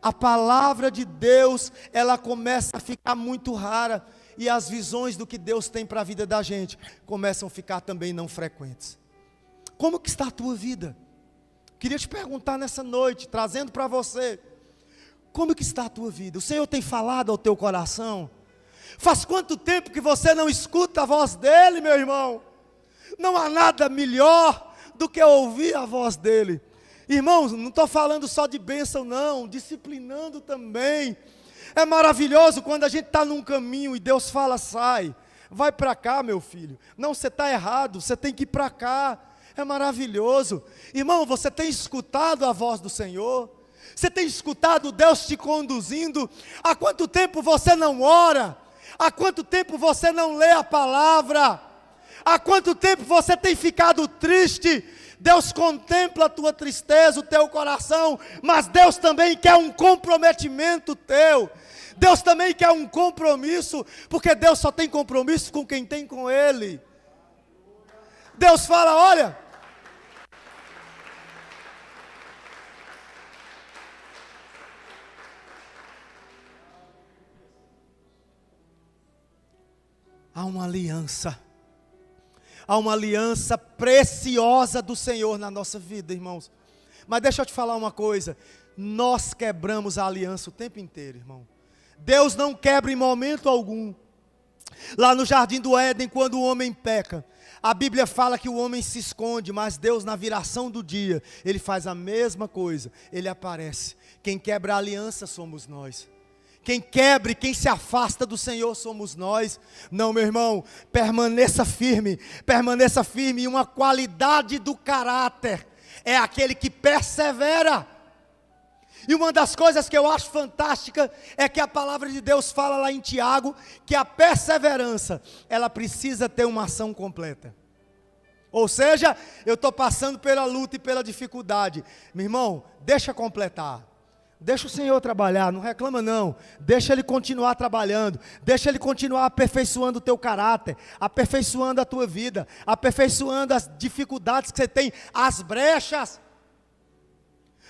A palavra de Deus, ela começa a ficar muito rara, e as visões do que Deus tem para a vida da gente começam a ficar também não frequentes. Como que está a tua vida? Queria te perguntar nessa noite, trazendo para você, como que está a tua vida? O Senhor tem falado ao teu coração? Faz quanto tempo que você não escuta a voz dele, meu irmão? Não há nada melhor do que ouvir a voz dele. Irmãos, não estou falando só de bênção não, disciplinando também. É maravilhoso quando a gente está num caminho e Deus fala: sai, vai para cá, meu filho. Não, você está errado, você tem que ir para cá. É maravilhoso. Irmão, você tem escutado a voz do Senhor? Você tem escutado Deus te conduzindo? Há quanto tempo você não ora? Há quanto tempo você não lê a palavra? Há quanto tempo você tem ficado triste? Deus contempla a tua tristeza, o teu coração, mas Deus também quer um comprometimento teu. Deus também quer um compromisso, porque Deus só tem compromisso com quem tem com Ele. Deus fala: olha, há uma aliança. Há uma aliança preciosa do Senhor na nossa vida, irmãos. Mas deixa eu te falar uma coisa. Nós quebramos a aliança o tempo inteiro, irmão. Deus não quebra em momento algum. Lá no jardim do Éden, quando o homem peca, a Bíblia fala que o homem se esconde, mas Deus, na viração do dia, Ele faz a mesma coisa. Ele aparece. Quem quebra a aliança somos nós. Quem quebra e quem se afasta do Senhor somos nós. Não, meu irmão, permaneça firme, e uma qualidade do caráter é aquele que persevera. E uma das coisas que eu acho fantástica é que a palavra de Deus fala lá em Tiago, que a perseverança, ela precisa ter uma ação completa. Ou seja, eu estou passando pela luta e pela dificuldade, meu irmão, deixa completar. Deixa o Senhor trabalhar, não reclama não. Deixa Ele continuar trabalhando. Deixa Ele continuar aperfeiçoando o teu caráter, aperfeiçoando a tua vida, aperfeiçoando as dificuldades que você tem, as brechas.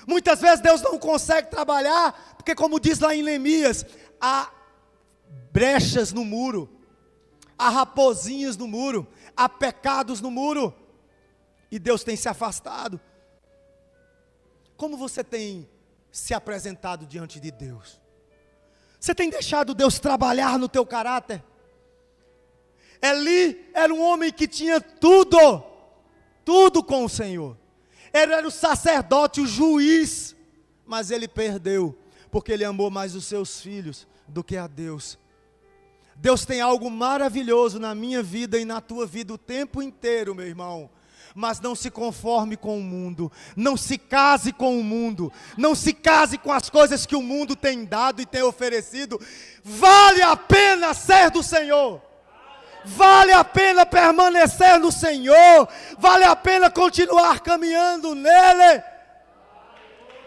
Muitas vezes Deus não consegue trabalhar, porque como diz lá em Neemias, há brechas no muro, há raposinhas no muro, há pecados no muro, e Deus tem se afastado. Como você tem se apresentado diante de Deus? Você tem deixado Deus trabalhar no teu caráter? Eli era um homem que tinha tudo com o Senhor. Ele era o sacerdote, o juiz, mas ele perdeu, porque ele amou mais os seus filhos do que a Deus. Deus tem algo maravilhoso na minha vida e na tua vida o tempo inteiro, meu irmão. Mas não se conforme com o mundo, não se case com o mundo, não se case com as coisas que o mundo tem dado e tem oferecido. Vale a pena ser do Senhor, vale a pena permanecer no Senhor, vale a pena continuar caminhando nele,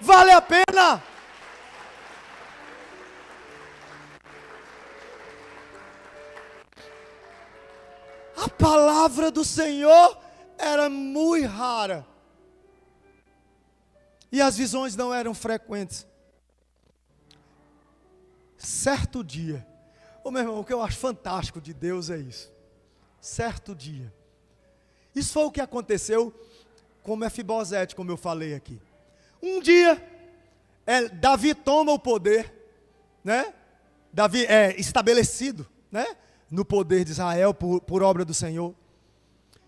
vale a pena. A palavra do Senhor era muito rara, e as visões não eram frequentes. Certo dia, meu irmão, o que eu acho fantástico de Deus é isso. certo dia. Isso foi o que aconteceu com Mefibosete, como eu falei aqui. Um dia, Davi toma o poder, né? Davi é estabelecido, né? No poder de Israel, por obra do Senhor.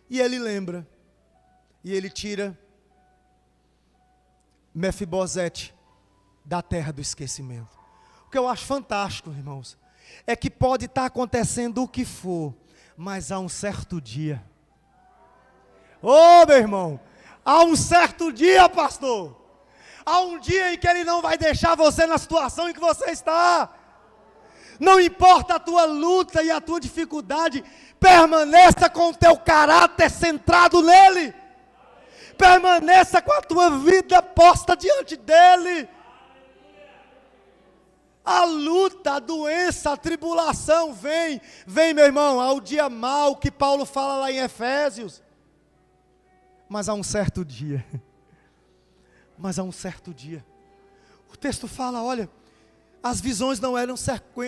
E ele lembra, e ele tira Mefibosete da terra do esquecimento. O que eu acho fantástico, irmãos, é que pode estar acontecendo o que for, mas há um certo dia. Ô, meu irmão, há um certo dia, pastor. Há um dia em que Ele não vai deixar você na situação em que você está. Não importa a tua luta e a tua dificuldade, permaneça com o teu caráter centrado nele. Permaneça com a tua vida posta diante dele. A luta, a doença, a tribulação vem, meu irmão, ao dia mau que Paulo fala lá em Efésios. Mas há um certo dia. Mas há um certo dia. O texto fala, olha, as visões não eram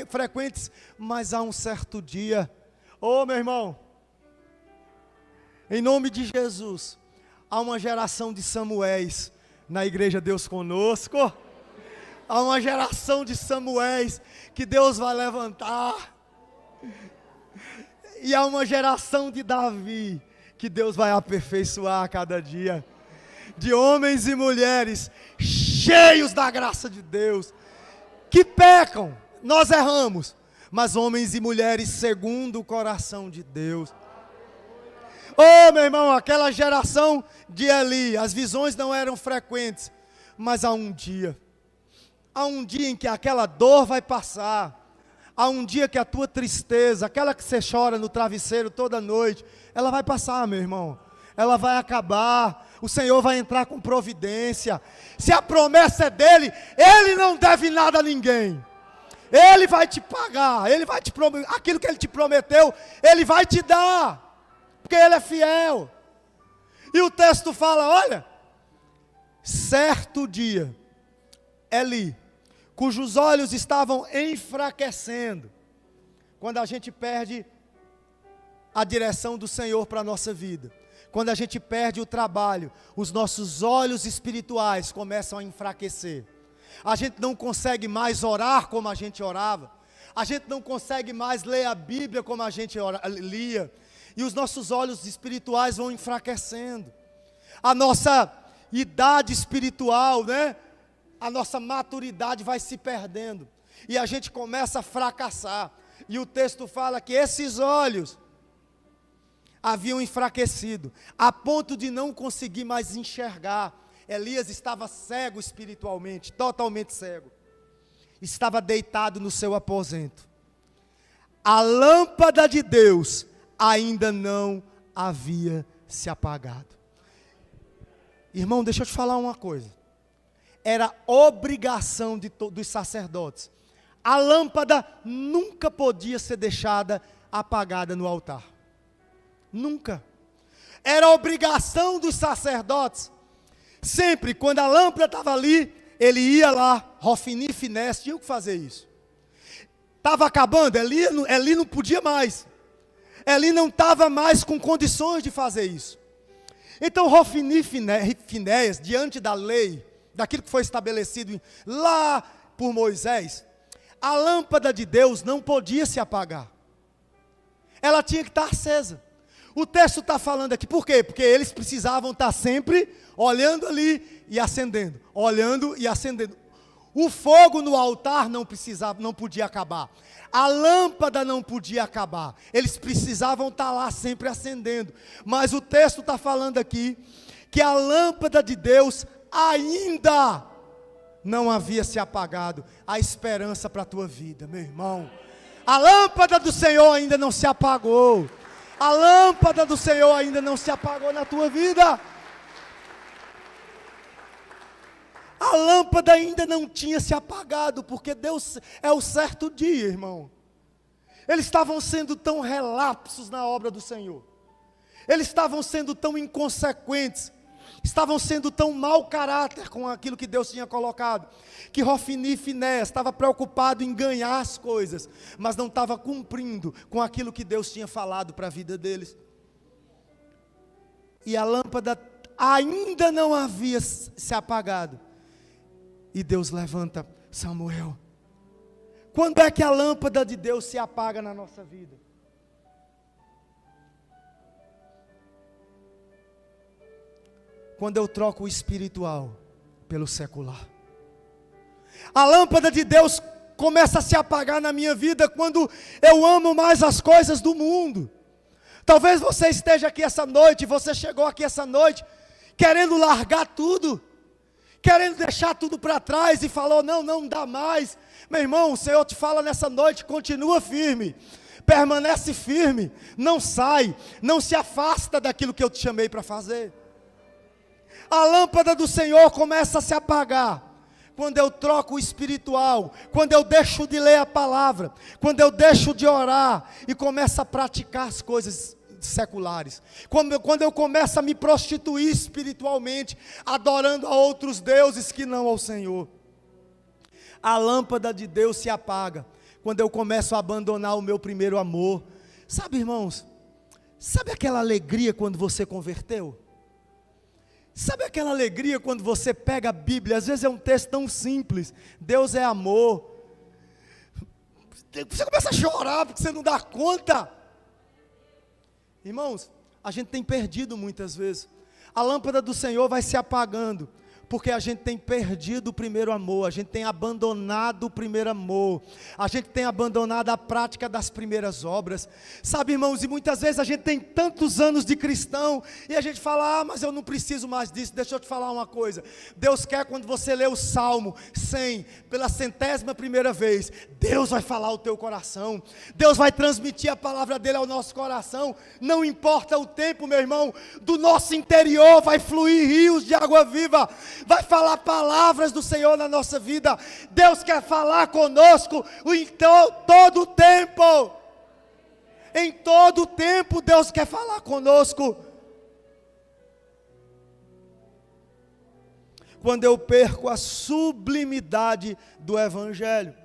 frequentes, mas há um certo dia. Ô, meu irmão, em nome de Jesus, há uma geração de Samuéis na igreja Deus Conosco. Há uma geração de Samuéis que Deus vai levantar. E há uma geração de Davi que Deus vai aperfeiçoar a cada dia. De homens e mulheres cheios da graça de Deus, que pecam, nós erramos, mas homens e mulheres segundo o coração de Deus. Oh, meu irmão, aquela geração de Eli, as visões não eram frequentes, mas há um dia em que aquela dor vai passar, há um dia que a tua tristeza, aquela que você chora no travesseiro toda noite, ela vai passar, meu irmão, ela vai acabar, o Senhor vai entrar com providência. Se a promessa é dele, ele não deve nada a ninguém. Ele vai te pagar, ele vai te prometer, aquilo que ele te prometeu, ele vai te dar, porque ele é fiel. E o texto fala, olha, certo dia, Eli, cujos olhos estavam enfraquecendo, quando a gente perde a direção do Senhor para a nossa vida, quando a gente perde o trabalho, os nossos olhos espirituais começam a enfraquecer. A gente não consegue mais orar como a gente orava. A gente não consegue mais ler a Bíblia como a gente lia. E os nossos olhos espirituais vão enfraquecendo. A nossa idade espiritual, né? A nossa maturidade vai se perdendo. E a gente começa a fracassar. E o texto fala que esses olhos haviam enfraquecido, a ponto de não conseguir mais enxergar. Elias estava cego espiritualmente, totalmente cego. Estava deitado no seu aposento. A lâmpada de Deus ainda não havia se apagado. Irmão, deixa eu te falar uma coisa. Era obrigação dos sacerdotes. A lâmpada nunca podia ser deixada apagada no altar. Nunca. Era obrigação dos sacerdotes. Sempre, quando a lâmpada estava ali, ele ia lá, Hofni e Finés, tinham que fazer isso. Estava acabando, Eli não podia mais. Eli não estava mais com condições de fazer isso. Então Hofni e Finés, diante da lei, daquilo que foi estabelecido lá por Moisés, a lâmpada de Deus não podia se apagar. Ela tinha que estar acesa. O texto está falando aqui, por quê? Porque eles precisavam estar sempre olhando ali e acendendo, olhando e acendendo. O fogo no altar não podia acabar. A lâmpada não podia acabar. Eles precisavam estar lá sempre acendendo. Mas o texto está falando aqui que a lâmpada de Deus ainda não havia se apagado. A esperança para a tua vida, meu irmão. A lâmpada do Senhor ainda não se apagou. A lâmpada do Senhor ainda não se apagou na tua vida. A lâmpada ainda não tinha se apagado, porque Deus é o certo dia, irmão. Eles estavam sendo tão relapsos na obra do Senhor. Eles estavam sendo tão inconsequentes. estavam sendo tão mau caráter com aquilo que Deus tinha colocado, que Hofni e Finéias estava preocupado em ganhar as coisas, mas não estava cumprindo com aquilo que Deus tinha falado para a vida deles. E a lâmpada ainda não havia se apagado. E Deus levanta Samuel. Quando é que a lâmpada de Deus se apaga na nossa vida? Quando eu troco o espiritual pelo secular. A lâmpada de Deus começa a se apagar na minha vida quando eu amo mais as coisas do mundo. Talvez você esteja aqui essa noite, você chegou aqui essa noite querendo largar tudo, querendo deixar tudo para trás e falou, não dá mais. Meu irmão, o Senhor te fala nessa noite, continua firme, permanece firme, não sai, não se afasta daquilo que eu te chamei para fazer. A lâmpada do Senhor começa a se apagar quando eu troco o espiritual, quando eu deixo de ler a palavra, quando eu deixo de orar e começo a praticar as coisas seculares, quando eu começo a me prostituir espiritualmente, adorando a outros deuses que não ao Senhor. A lâmpada de Deus se apaga quando eu começo a abandonar o meu primeiro amor. Sabe, irmãos, sabe aquela alegria quando você converteu? Sabe aquela alegria quando você pega a Bíblia, às vezes é um texto tão simples, Deus é amor, você começa a chorar porque você não dá conta. Irmãos, a gente tem perdido muitas vezes, a lâmpada do Senhor vai se apagando, porque a gente tem perdido o primeiro amor, a gente tem abandonado o primeiro amor, a gente tem abandonado a prática das primeiras obras, sabe, irmãos, e muitas vezes a gente tem tantos anos de cristão, e a gente fala, mas eu não preciso mais disso. Deixa eu te falar uma coisa, Deus quer quando você lê o Salmo 100, pela 100ª vez, Deus vai falar ao teu coração, Deus vai transmitir a palavra dele ao nosso coração, não importa o tempo, meu irmão, do nosso interior vai fluir rios de água viva, vai falar palavras do Senhor na nossa vida. Deus quer falar conosco em todo o tempo. Em todo o tempo Deus quer falar conosco. Quando eu perco a sublimidade do Evangelho,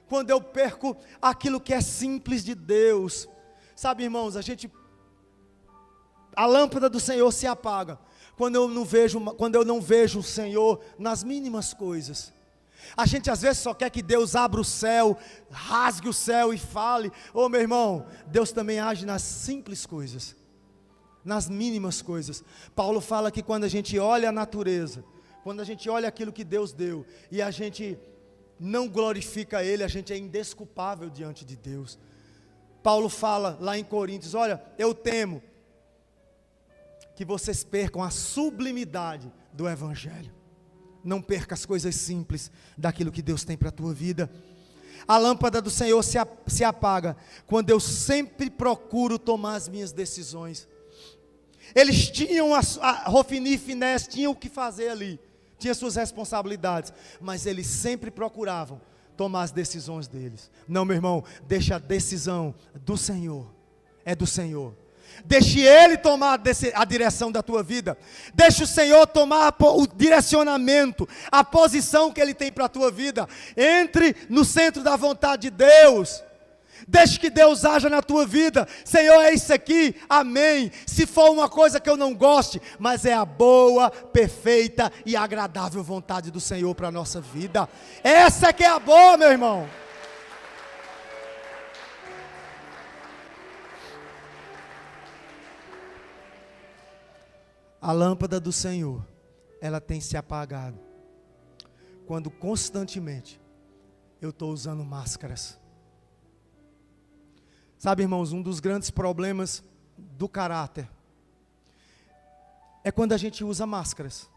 quando eu perco aquilo que é simples de Deus, sabe, irmãos, a lâmpada do Senhor se apaga quando eu não vejo o Senhor nas mínimas coisas. A gente às vezes só quer que Deus abra o céu, rasgue o céu e fale. Ô meu irmão, Deus também age nas simples coisas, nas mínimas coisas. Paulo fala que quando a gente olha a natureza, quando a gente olha aquilo que Deus deu, e a gente não glorifica Ele, a gente é indesculpável diante de Deus. Paulo fala lá em Coríntios, olha, eu temo que vocês percam a sublimidade do Evangelho. Não perca as coisas simples daquilo que Deus tem para a tua vida. A lâmpada do Senhor se apaga quando eu sempre procuro tomar as minhas decisões. Eles tinham, Hofni e Finéias tinham o que fazer ali, tinham suas responsabilidades, mas eles sempre procuravam tomar as decisões deles. Não, meu irmão, deixa a decisão do Senhor, é do Senhor. Deixe Ele tomar a direção da tua vida. Deixe o Senhor tomar o direcionamento, a posição que Ele tem para a tua vida. Entre no centro da vontade de Deus. Deixe que Deus haja na tua vida. Senhor, é isso aqui, amém. Se for uma coisa que eu não goste, mas é a boa, perfeita e agradável vontade do Senhor para a nossa vida. Essa que é a boa, meu irmão. A lâmpada do Senhor, ela tem se apagado quando constantemente eu estou usando máscaras. Sabe, irmãos, um dos grandes problemas do caráter é quando a gente usa máscaras.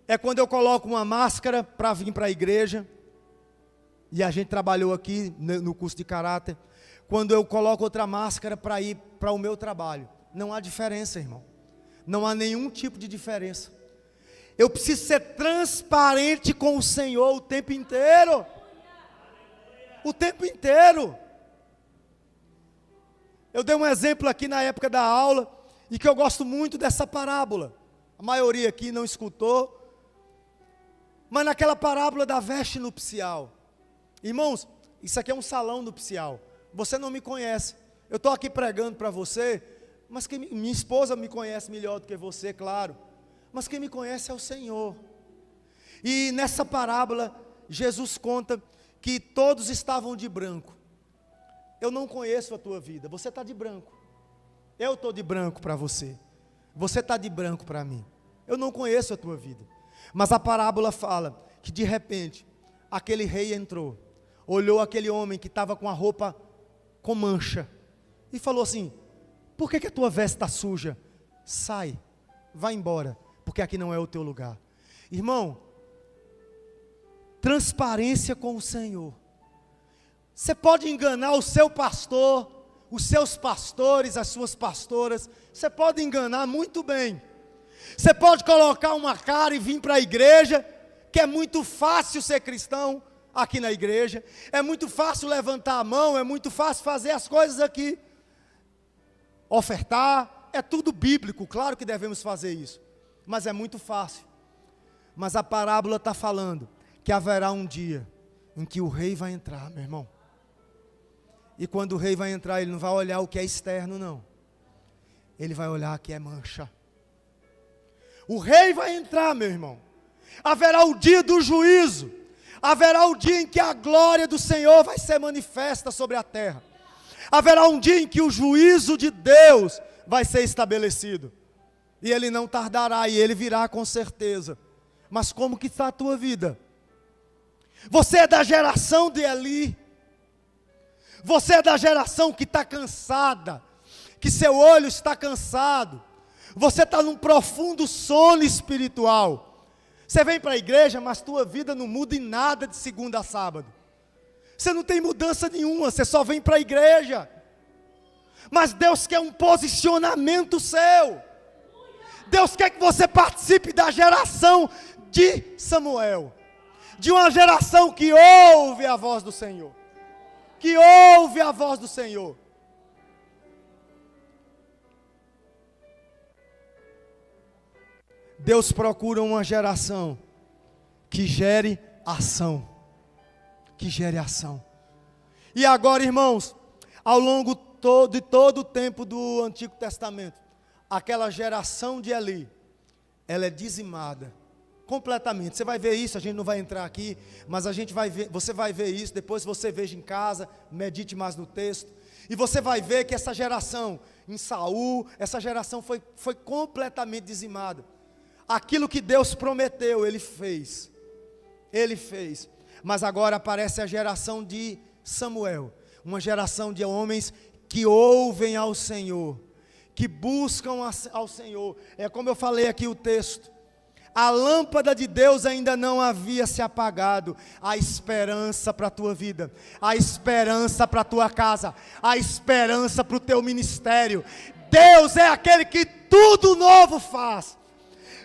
É quando eu coloco uma máscara para vir para a igreja, e a gente trabalhou aqui no curso de caráter, quando eu coloco outra máscara para ir para o meu trabalho. Não há diferença, irmão. Não há nenhum tipo de diferença. Eu preciso ser transparente com o Senhor o tempo inteiro. O tempo inteiro. Eu dei um exemplo aqui na época da aula. e que eu gosto muito dessa parábola. A maioria aqui não escutou, mas naquela parábola da veste nupcial. Irmãos, isso aqui é um salão nupcial. Você não me conhece. Eu estou aqui pregando para você, mas minha esposa me conhece melhor do que você, claro. Mas quem me conhece é o Senhor. E nessa parábola, Jesus conta que todos estavam de branco. Eu não conheço a tua vida, você está de branco. Eu estou de branco para você. Você está de branco para mim. Eu não conheço a tua vida. Mas a parábola fala que de repente, aquele rei entrou, olhou aquele homem que estava com a roupa com mancha, e falou assim: por que a tua veste está suja? Sai, vai embora, porque aqui não é o teu lugar. Irmão, transparência com o Senhor. Você pode enganar o seu pastor, os seus pastores, as suas pastoras, você pode enganar muito bem. Você pode colocar uma cara e vir para a igreja, que é muito fácil ser cristão aqui na igreja, é muito fácil levantar a mão, é muito fácil fazer as coisas aqui, ofertar, é tudo bíblico, claro que devemos fazer isso, mas é muito fácil. Mas a parábola está falando que haverá um dia em que o rei vai entrar, meu irmão. E quando o rei vai entrar, ele não vai olhar o que é externo, não. Ele vai olhar o que é mancha. O rei vai entrar, meu irmão. Haverá o dia do juízo. Haverá o dia em que a glória do Senhor vai ser manifesta sobre a terra. Haverá um dia em que o juízo de Deus vai ser estabelecido. E ele não tardará, e ele virá com certeza. Mas como que está a tua vida? Você é da geração de Eli. Você é da geração que está cansada, que seu olho está cansado. Você está num profundo sono espiritual. Você vem para a igreja, mas tua vida não muda em nada de segunda a sábado. Você não tem mudança nenhuma, você só vem para a igreja. Mas Deus quer um posicionamento seu. Deus quer que você participe da geração de Samuel. De uma geração que ouve a voz do Senhor. Que ouve a voz do Senhor. Deus procura uma geração que gere ação. Que gere ação. E agora, irmãos, ao longo de todo o tempo do Antigo Testamento, aquela geração de Eli, ela é dizimada completamente. Você vai ver isso, a gente não vai entrar aqui, mas a gente vai ver, você vai ver isso, depois você veja em casa, medite mais no texto, e você vai ver que essa geração, em Saul, essa geração foi completamente dizimada. Aquilo que Deus prometeu, Ele fez. Ele fez. Mas agora aparece a geração de Samuel, uma geração de homens que ouvem ao Senhor, que buscam ao Senhor. É como eu falei aqui o texto. A lâmpada de Deus ainda não havia se apagado. A esperança para a tua vida, a esperança para a tua casa, a esperança para o teu ministério. Deus é aquele que tudo novo faz.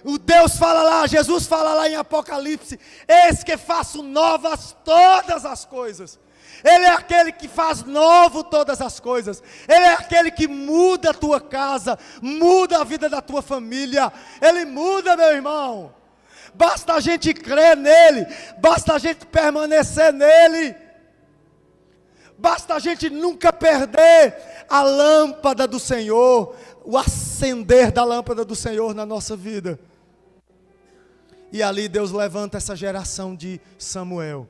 O Deus fala lá, Jesus fala lá em Apocalipse: eis que faço novas todas as coisas. Ele é aquele que faz novo todas as coisas. Ele é aquele que muda a tua casa, muda a vida da tua família. Ele muda, meu irmão. Basta a gente crer nele, basta a gente permanecer nele. Basta a gente nunca perder a lâmpada do Senhor, o acender da lâmpada do Senhor na nossa vida. E ali Deus levanta essa geração de Samuel.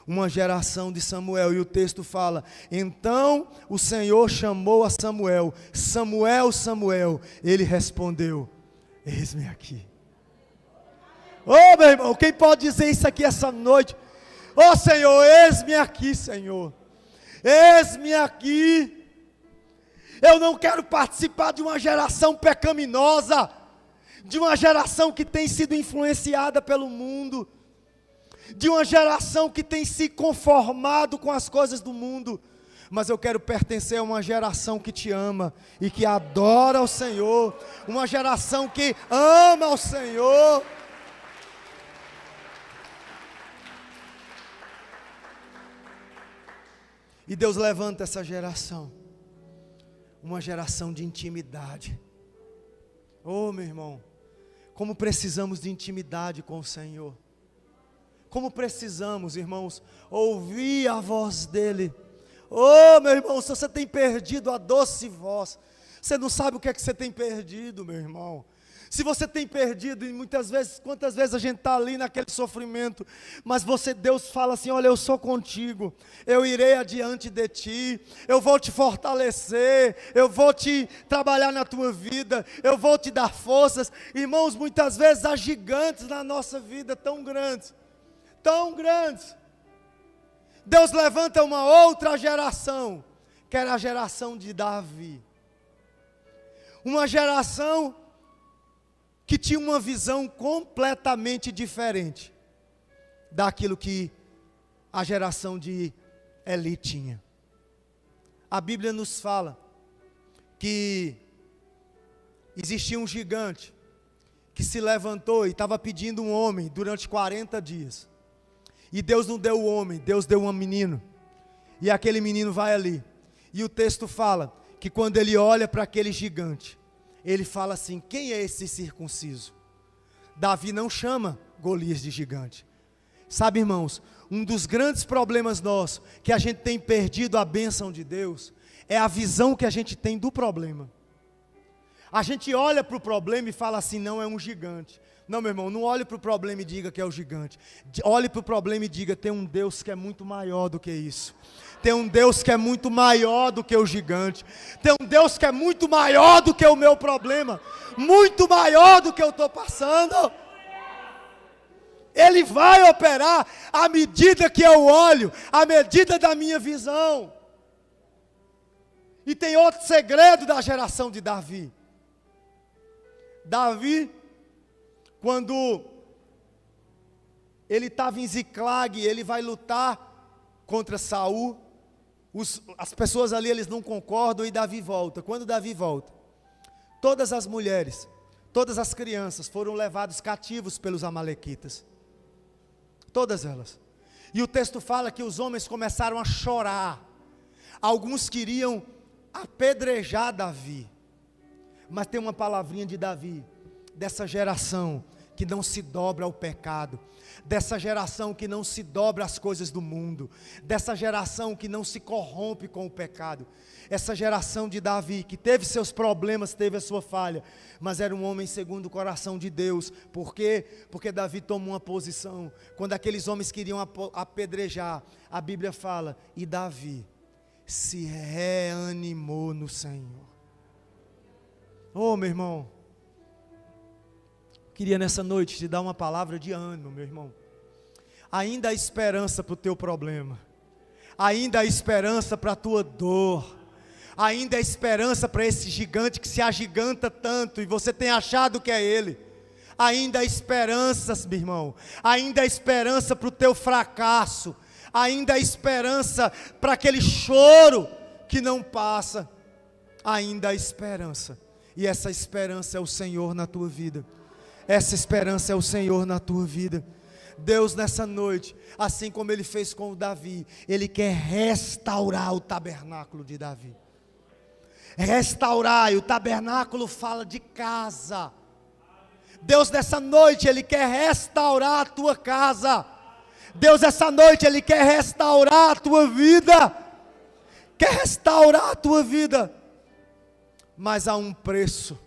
Uma geração de Samuel, e o texto fala: então o Senhor chamou a Samuel. Samuel, Samuel. Ele respondeu: eis-me aqui. Ô meu irmão, quem pode dizer isso aqui essa noite? Ô Senhor, eis-me aqui, Senhor. Eis-me aqui. Eu não quero participar de uma geração pecaminosa, de uma geração que tem sido influenciada pelo mundo, de uma geração que tem se conformado com as coisas do mundo. Mas eu quero pertencer a uma geração que te ama e que adora ao Senhor, uma geração que ama ao Senhor. E Deus levanta essa geração, uma geração de intimidade, Oh, meu irmão, como precisamos de intimidade com o Senhor. Como precisamos, irmãos, ouvir a voz dEle. Oh, meu irmão, se você tem perdido a doce voz, você não sabe o que é que você tem perdido, meu irmão. Se você tem perdido, e muitas vezes, quantas vezes a gente está ali naquele sofrimento, mas Deus fala assim: olha, eu sou contigo, eu irei adiante de ti, eu vou te fortalecer, eu vou te trabalhar na tua vida, eu vou te dar forças. Irmãos, muitas vezes há gigantes na nossa vida tão grandes, tão grandes. Deus levanta uma outra geração, que era a geração de Davi. Uma geração que tinha uma visão completamente diferente daquilo que a geração de Eli tinha. A Bíblia nos fala que existia um gigante que se levantou e estava pedindo um homem durante 40 dias. E Deus não deu o homem, Deus deu um menino. E aquele menino vai ali. E o texto fala que quando ele olha para aquele gigante, ele fala assim: quem é esse circunciso? Davi não chama Golias de gigante. Sabe, irmãos, um dos grandes problemas nossos, que a gente tem perdido a bênção de Deus, é a visão que a gente tem do problema. A gente olha para o problema e fala assim: não, é um gigante. Não, meu irmão, não olhe para o problema e diga que é o gigante. Olhe para o problema e diga: tem um Deus que é muito maior do que isso. Tem um Deus que é muito maior do que o gigante. Tem um Deus que é muito maior do que o meu problema. Muito maior do que eu estou passando. Ele vai operar à medida que eu olho, à medida da minha visão. E tem outro segredo da geração de Davi. Davi, quando ele estava em Ziclag, ele vai lutar contra Saul. As pessoas ali, eles não concordam, e Davi volta. Quando Davi volta, todas as mulheres, todas as crianças foram levadas cativos pelos amalequitas. Todas elas. E o texto fala que os homens começaram a chorar. Alguns queriam apedrejar Davi. Mas tem uma palavrinha de Davi, dessa geração que não se dobra ao pecado, dessa geração que não se dobra às coisas do mundo, dessa geração que não se corrompe com o pecado. Essa geração de Davi, que teve seus problemas, teve a sua falha, mas era um homem segundo o coração de Deus. Por quê? Porque Davi tomou uma posição. Quando aqueles homens queriam apedrejar, a Bíblia fala: e Davi se reanimou no Senhor. Oh, meu irmão, queria nessa noite te dar uma palavra de ânimo, meu irmão. Ainda há esperança para o teu problema. Ainda há esperança para a tua dor. Ainda há esperança para esse gigante que se agiganta tanto e você tem achado que é ele. Ainda há esperanças, meu irmão. Ainda há esperança para o teu fracasso. Ainda há esperança para aquele choro que não passa. Ainda há esperança. E essa esperança é o Senhor na tua vida. Essa esperança é o Senhor na tua vida. Deus, nessa noite, assim como Ele fez com o Davi, Ele quer restaurar o tabernáculo de Davi. Restaurar, e o tabernáculo fala de casa. Deus, nessa noite, Ele quer restaurar a tua casa. Deus, essa noite, Ele quer restaurar a tua vida. Quer restaurar a tua vida. Mas há um preço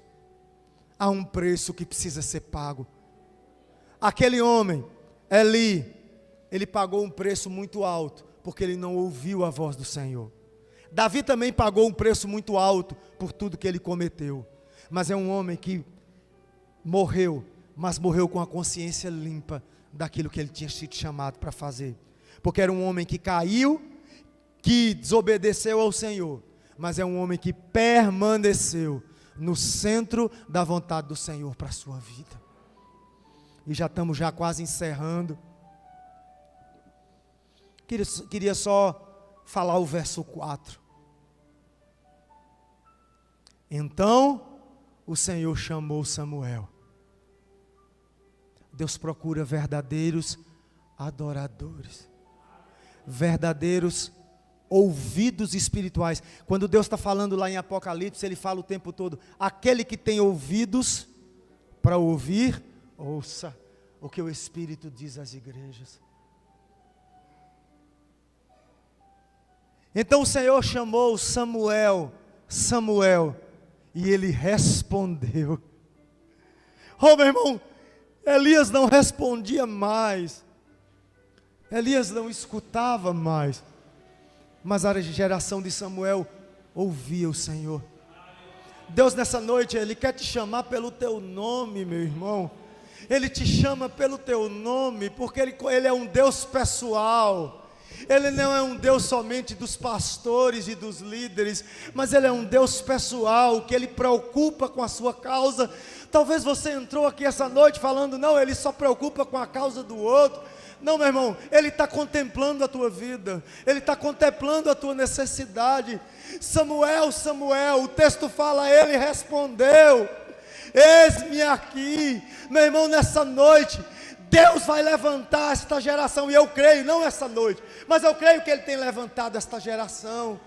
que precisa ser pago. Aquele homem, Eli, ele pagou um preço muito alto, porque ele não ouviu a voz do Senhor. Davi também pagou um preço muito alto, por tudo que ele cometeu. Mas é um homem que morreu, mas morreu com a consciência limpa, daquilo que ele tinha sido chamado para fazer. Porque era um homem que caiu, que desobedeceu ao Senhor, mas é um homem que permaneceu no centro da vontade do Senhor para a sua vida. E já estamos quase encerrando. Queria só falar o verso 4. Então o Senhor chamou Samuel. Deus procura verdadeiros adoradores, verdadeiros ouvidos espirituais. Quando Deus está falando lá em Apocalipse, Ele fala o tempo todo: aquele que tem ouvidos para ouvir, ouça o que o Espírito diz às igrejas. Então o Senhor chamou Samuel, e ele respondeu. Oh, meu irmão, Elias não respondia mais, Elias não escutava mais, mas a geração de Samuel ouvia o Senhor. Deus nessa noite, Ele quer te chamar pelo teu nome, meu irmão. Ele te chama pelo teu nome, porque Ele é um Deus pessoal. Ele não é um Deus somente dos pastores e dos líderes, mas Ele é um Deus pessoal, que Ele preocupa com a sua causa. Talvez você entrou aqui essa noite falando: não, Ele só preocupa com a causa do outro. Não, meu irmão, Ele está contemplando a tua vida, Ele está contemplando a tua necessidade. Samuel, Samuel, o texto fala, ele respondeu: eis-me aqui. Meu irmão, nessa noite, Deus vai levantar esta geração, e eu creio, não essa noite, mas eu creio que Ele tem levantado esta geração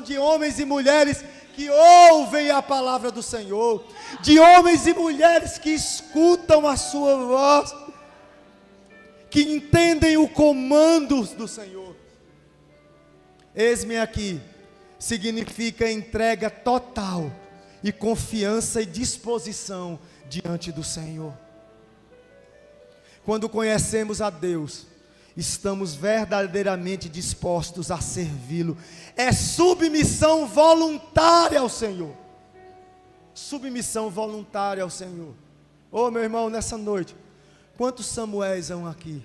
de homens e mulheres que ouvem a palavra do Senhor, de homens e mulheres que escutam a sua voz, que entendem o comando do Senhor. Eis-me aqui significa entrega total e confiança e disposição diante do Senhor. Quando conhecemos a Deus, estamos verdadeiramente dispostos a servi-lo. É submissão voluntária ao Senhor. Submissão voluntária ao Senhor. Oh, meu irmão, nessa noite, quantos Samuéis hão aqui?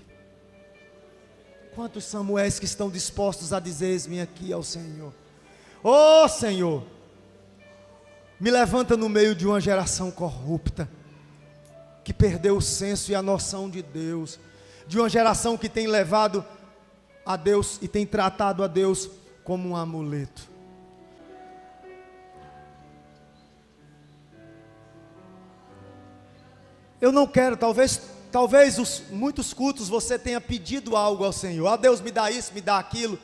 Quantos Samuéis que estão dispostos a dizer: eis-me aqui ao Senhor? Oh, Senhor, me levanta no meio de uma geração corrupta, que perdeu o senso e a noção de Deus, de uma geração que tem levado a Deus e tem tratado a Deus como um amuleto. Eu não quero, talvez muitos cultos você tenha pedido algo ao Senhor: ah, Deus, me dá isso, me dá aquilo.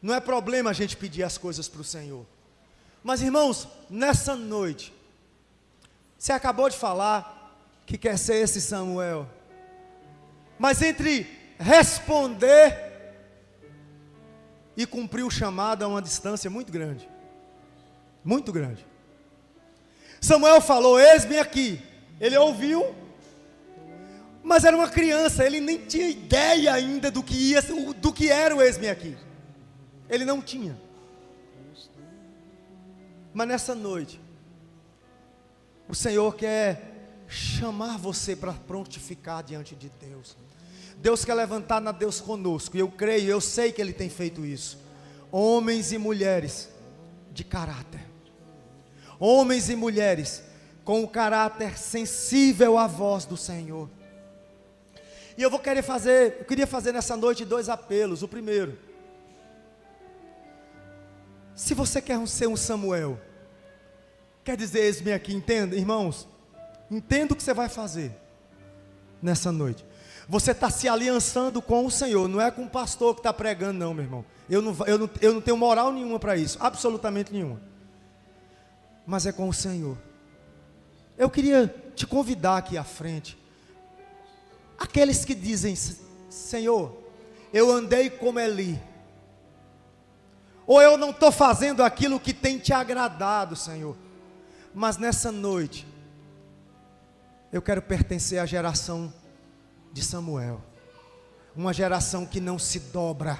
Não é problema a gente pedir as coisas para o Senhor. Mas, irmãos, nessa noite, você acabou de falar que quer ser esse Samuel, mas entre responder e cumprir o chamado há uma distância muito grande. Muito grande. Samuel falou: eis-me aqui. Ele ouviu, mas era uma criança, ele nem tinha ideia ainda do que era o eis-me aqui. Ele não tinha. Mas nessa noite, o Senhor quer chamar você para prontificar diante de Deus. Deus quer levantar na Deus conosco, e eu creio, eu sei que Ele tem feito isso. Homens e mulheres de caráter, homens e mulheres com o caráter sensível à voz do Senhor. E eu queria fazer nessa noite 2 apelos. O primeiro: se você quer ser um Samuel, quer dizer, eis-me aqui, entenda, irmãos, entenda o que você vai fazer nessa noite. Você está se aliançando com o Senhor, não é com o pastor que está pregando, não, meu irmão. Eu não tenho moral nenhuma para isso, absolutamente nenhuma. Mas é com o Senhor. Eu queria te convidar aqui à frente. Aqueles que dizem: Senhor, eu andei como Eli, ou eu não estou fazendo aquilo que tem te agradado, Senhor. Mas nessa noite, eu quero pertencer à geração de Samuel, uma geração que não se dobra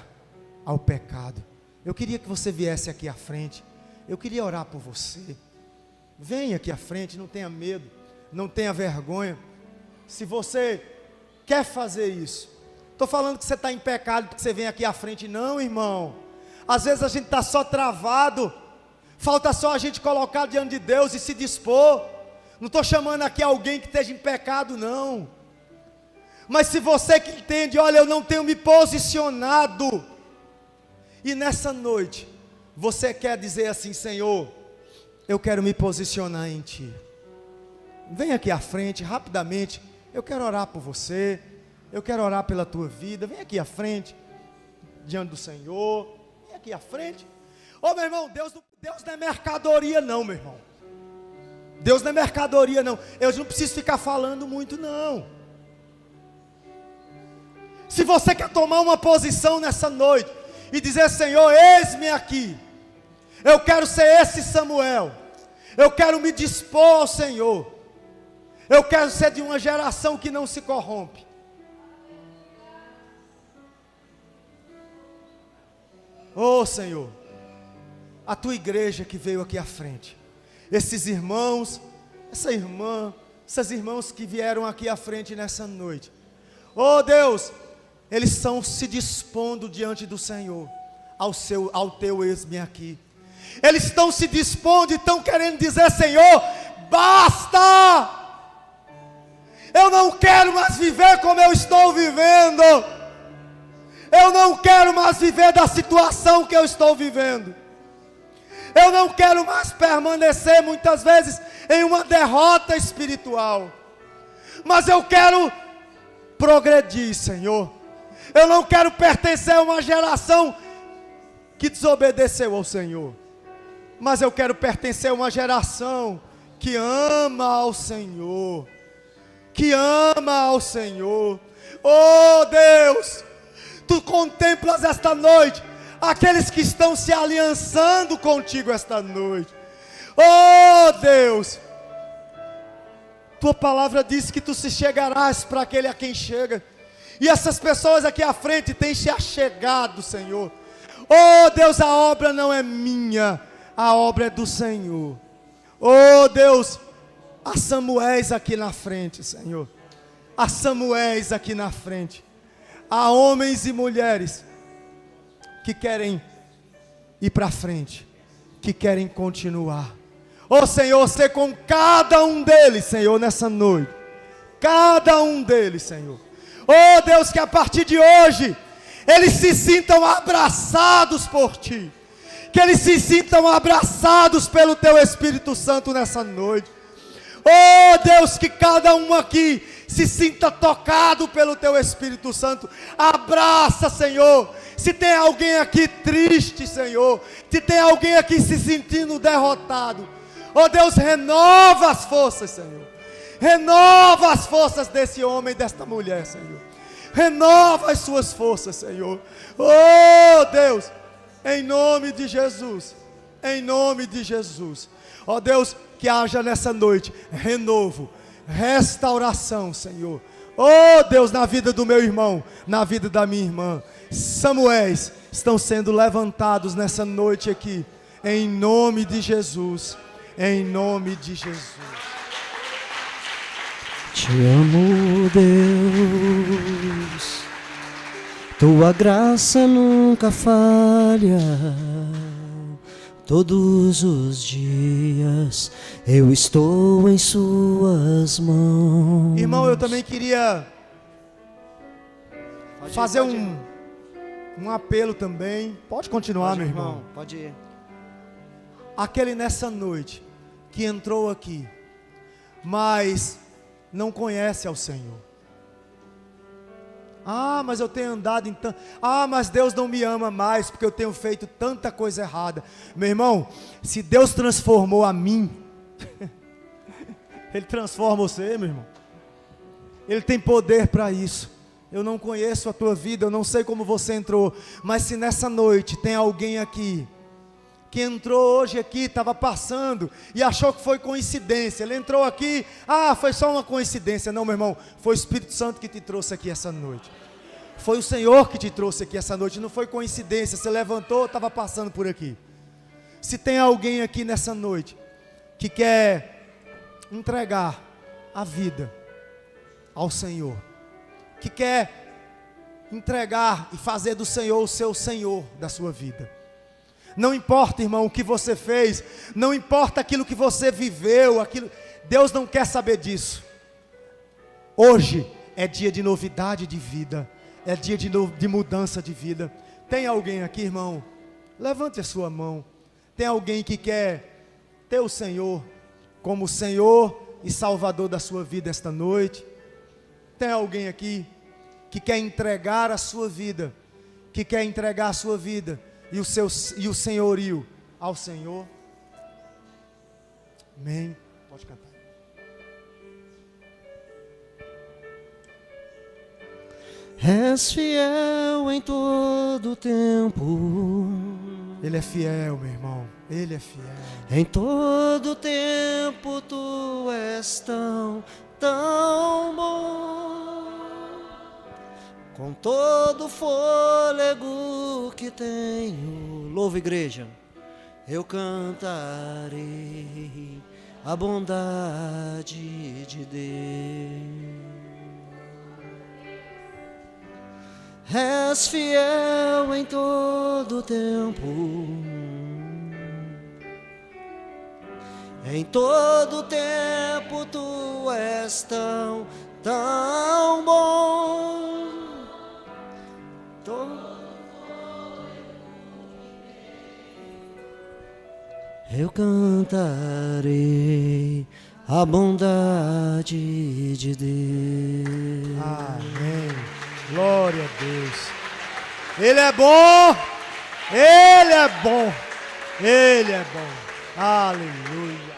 ao pecado. Eu queria que você viesse aqui à frente. Eu queria orar por você. Venha aqui à frente, não tenha medo, não tenha vergonha. Se você quer fazer isso, estou falando que você está em pecado porque você vem aqui à frente, não, irmão. Às vezes a gente está só travado, falta só a gente colocar diante de Deus e se dispor. Não estou chamando aqui alguém que esteja em pecado, não. Mas se você que entende: olha, eu não tenho me posicionado, e nessa noite você quer dizer assim: Senhor, eu quero me posicionar em Ti, vem aqui à frente rapidamente. Eu quero orar por você, eu quero orar pela tua vida. Vem aqui à frente, diante do Senhor. E aqui à frente. Ô meu irmão, Deus não é mercadoria não, meu irmão. Deus não é mercadoria não. Eu não preciso ficar falando muito não. Se você quer tomar uma posição nessa noite e dizer: Senhor, eis-me aqui, eu quero ser esse Samuel, eu quero me dispor ao Senhor, eu quero ser de uma geração que não se corrompe. Oh Senhor, a tua igreja que veio aqui à frente, esses irmãos, essas irmãs que vieram aqui à frente nessa noite, oh Deus, eles estão se dispondo diante do Senhor, ao teu eis-me aqui. Eles estão se dispondo e estão querendo dizer: Senhor, basta! Eu não quero mais viver como eu estou vivendo. Eu não quero mais viver da situação que eu estou vivendo. Eu não quero mais permanecer muitas vezes em uma derrota espiritual. Mas eu quero progredir, Senhor. Eu não quero pertencer a uma geração que desobedeceu ao Senhor. Mas eu quero pertencer a uma geração que ama ao Senhor. Que ama ao Senhor. Oh Deus, Tu contemplas esta noite aqueles que estão se aliançando contigo esta noite. Oh Deus, Tua palavra diz que Tu se chegarás para aquele a quem chega. E essas pessoas aqui à frente têm se achegado, Senhor. Oh Deus, a obra não é minha, a obra é do Senhor. Oh Deus, há Samuéis aqui na frente, Senhor. Há Samuéis aqui na frente. Há homens e mulheres que querem ir para frente, que querem continuar. Oh Senhor, ser com cada um deles, Senhor, nessa noite. Cada um deles, Senhor. Oh Deus, que a partir de hoje eles se sintam abraçados por Ti, que eles se sintam abraçados pelo Teu Espírito Santo nessa noite. Oh Deus, que cada um aqui se sinta tocado pelo Teu Espírito Santo. Abraça, Senhor. Se tem alguém aqui triste, Senhor, se tem alguém aqui se sentindo derrotado, oh Deus, renova as forças, Senhor. Renova as forças desse homem e desta mulher, Senhor. Renova as suas forças, Senhor. Oh Deus, em nome de Jesus. Em nome de Jesus. Oh Deus, que haja nessa noite renovo, restauração, Senhor. Oh Deus, na vida do meu irmão, na vida da minha irmã. Samuéis estão sendo levantados nessa noite aqui. Em nome de Jesus. Em nome de Jesus. Te amo, Deus, Tua graça nunca falha. Todos os dias eu estou em Suas mãos. Irmão, eu também queria fazer um apelo também. Pode continuar, meu irmão. Pode ir. Aquele nessa noite que entrou aqui, mas não conhece ao Senhor. Ah, mas eu tenho andado em tanto. Ah, mas Deus não me ama mais porque eu tenho feito tanta coisa errada. Meu irmão, se Deus transformou a mim, Ele transforma você, meu irmão. Ele tem poder para isso. Eu não conheço a tua vida, eu não sei como você entrou, mas se nessa noite tem alguém aqui que entrou hoje aqui, estava passando e achou que foi coincidência, ele entrou aqui, foi só uma coincidência. Não, meu irmão, foi o Espírito Santo que te trouxe aqui essa noite. Foi o Senhor que te trouxe aqui essa noite, não foi coincidência, você levantou, estava passando por aqui. Se tem alguém aqui nessa noite que quer entregar a vida ao Senhor, que quer entregar e fazer do Senhor o seu Senhor da sua vida. Não importa, irmão, o que você fez, não importa aquilo que você viveu, Deus não quer saber disso. Hoje é dia de novidade de vida, é dia de mudança de vida. Tem alguém aqui, irmão? Levante a sua mão. Tem alguém que quer ter o Senhor como Senhor e Salvador da sua vida esta noite? Tem alguém aqui que quer entregar a sua vida que quer entregar a sua vida e o senhorio ao Senhor? Amém. Pode cantar. És fiel em todo tempo. Ele é fiel, meu irmão. Ele é fiel. Em todo tempo tu és tão, tão bom. Com todo fôlego que tenho, louva, igreja, eu cantarei a bondade de Deus. És fiel em todo tempo. Em todo tempo tu és tão, tão bom. Eu cantarei a bondade de Deus. Amém. Glória a Deus. Ele é bom. Ele é bom. Ele é bom. Aleluia.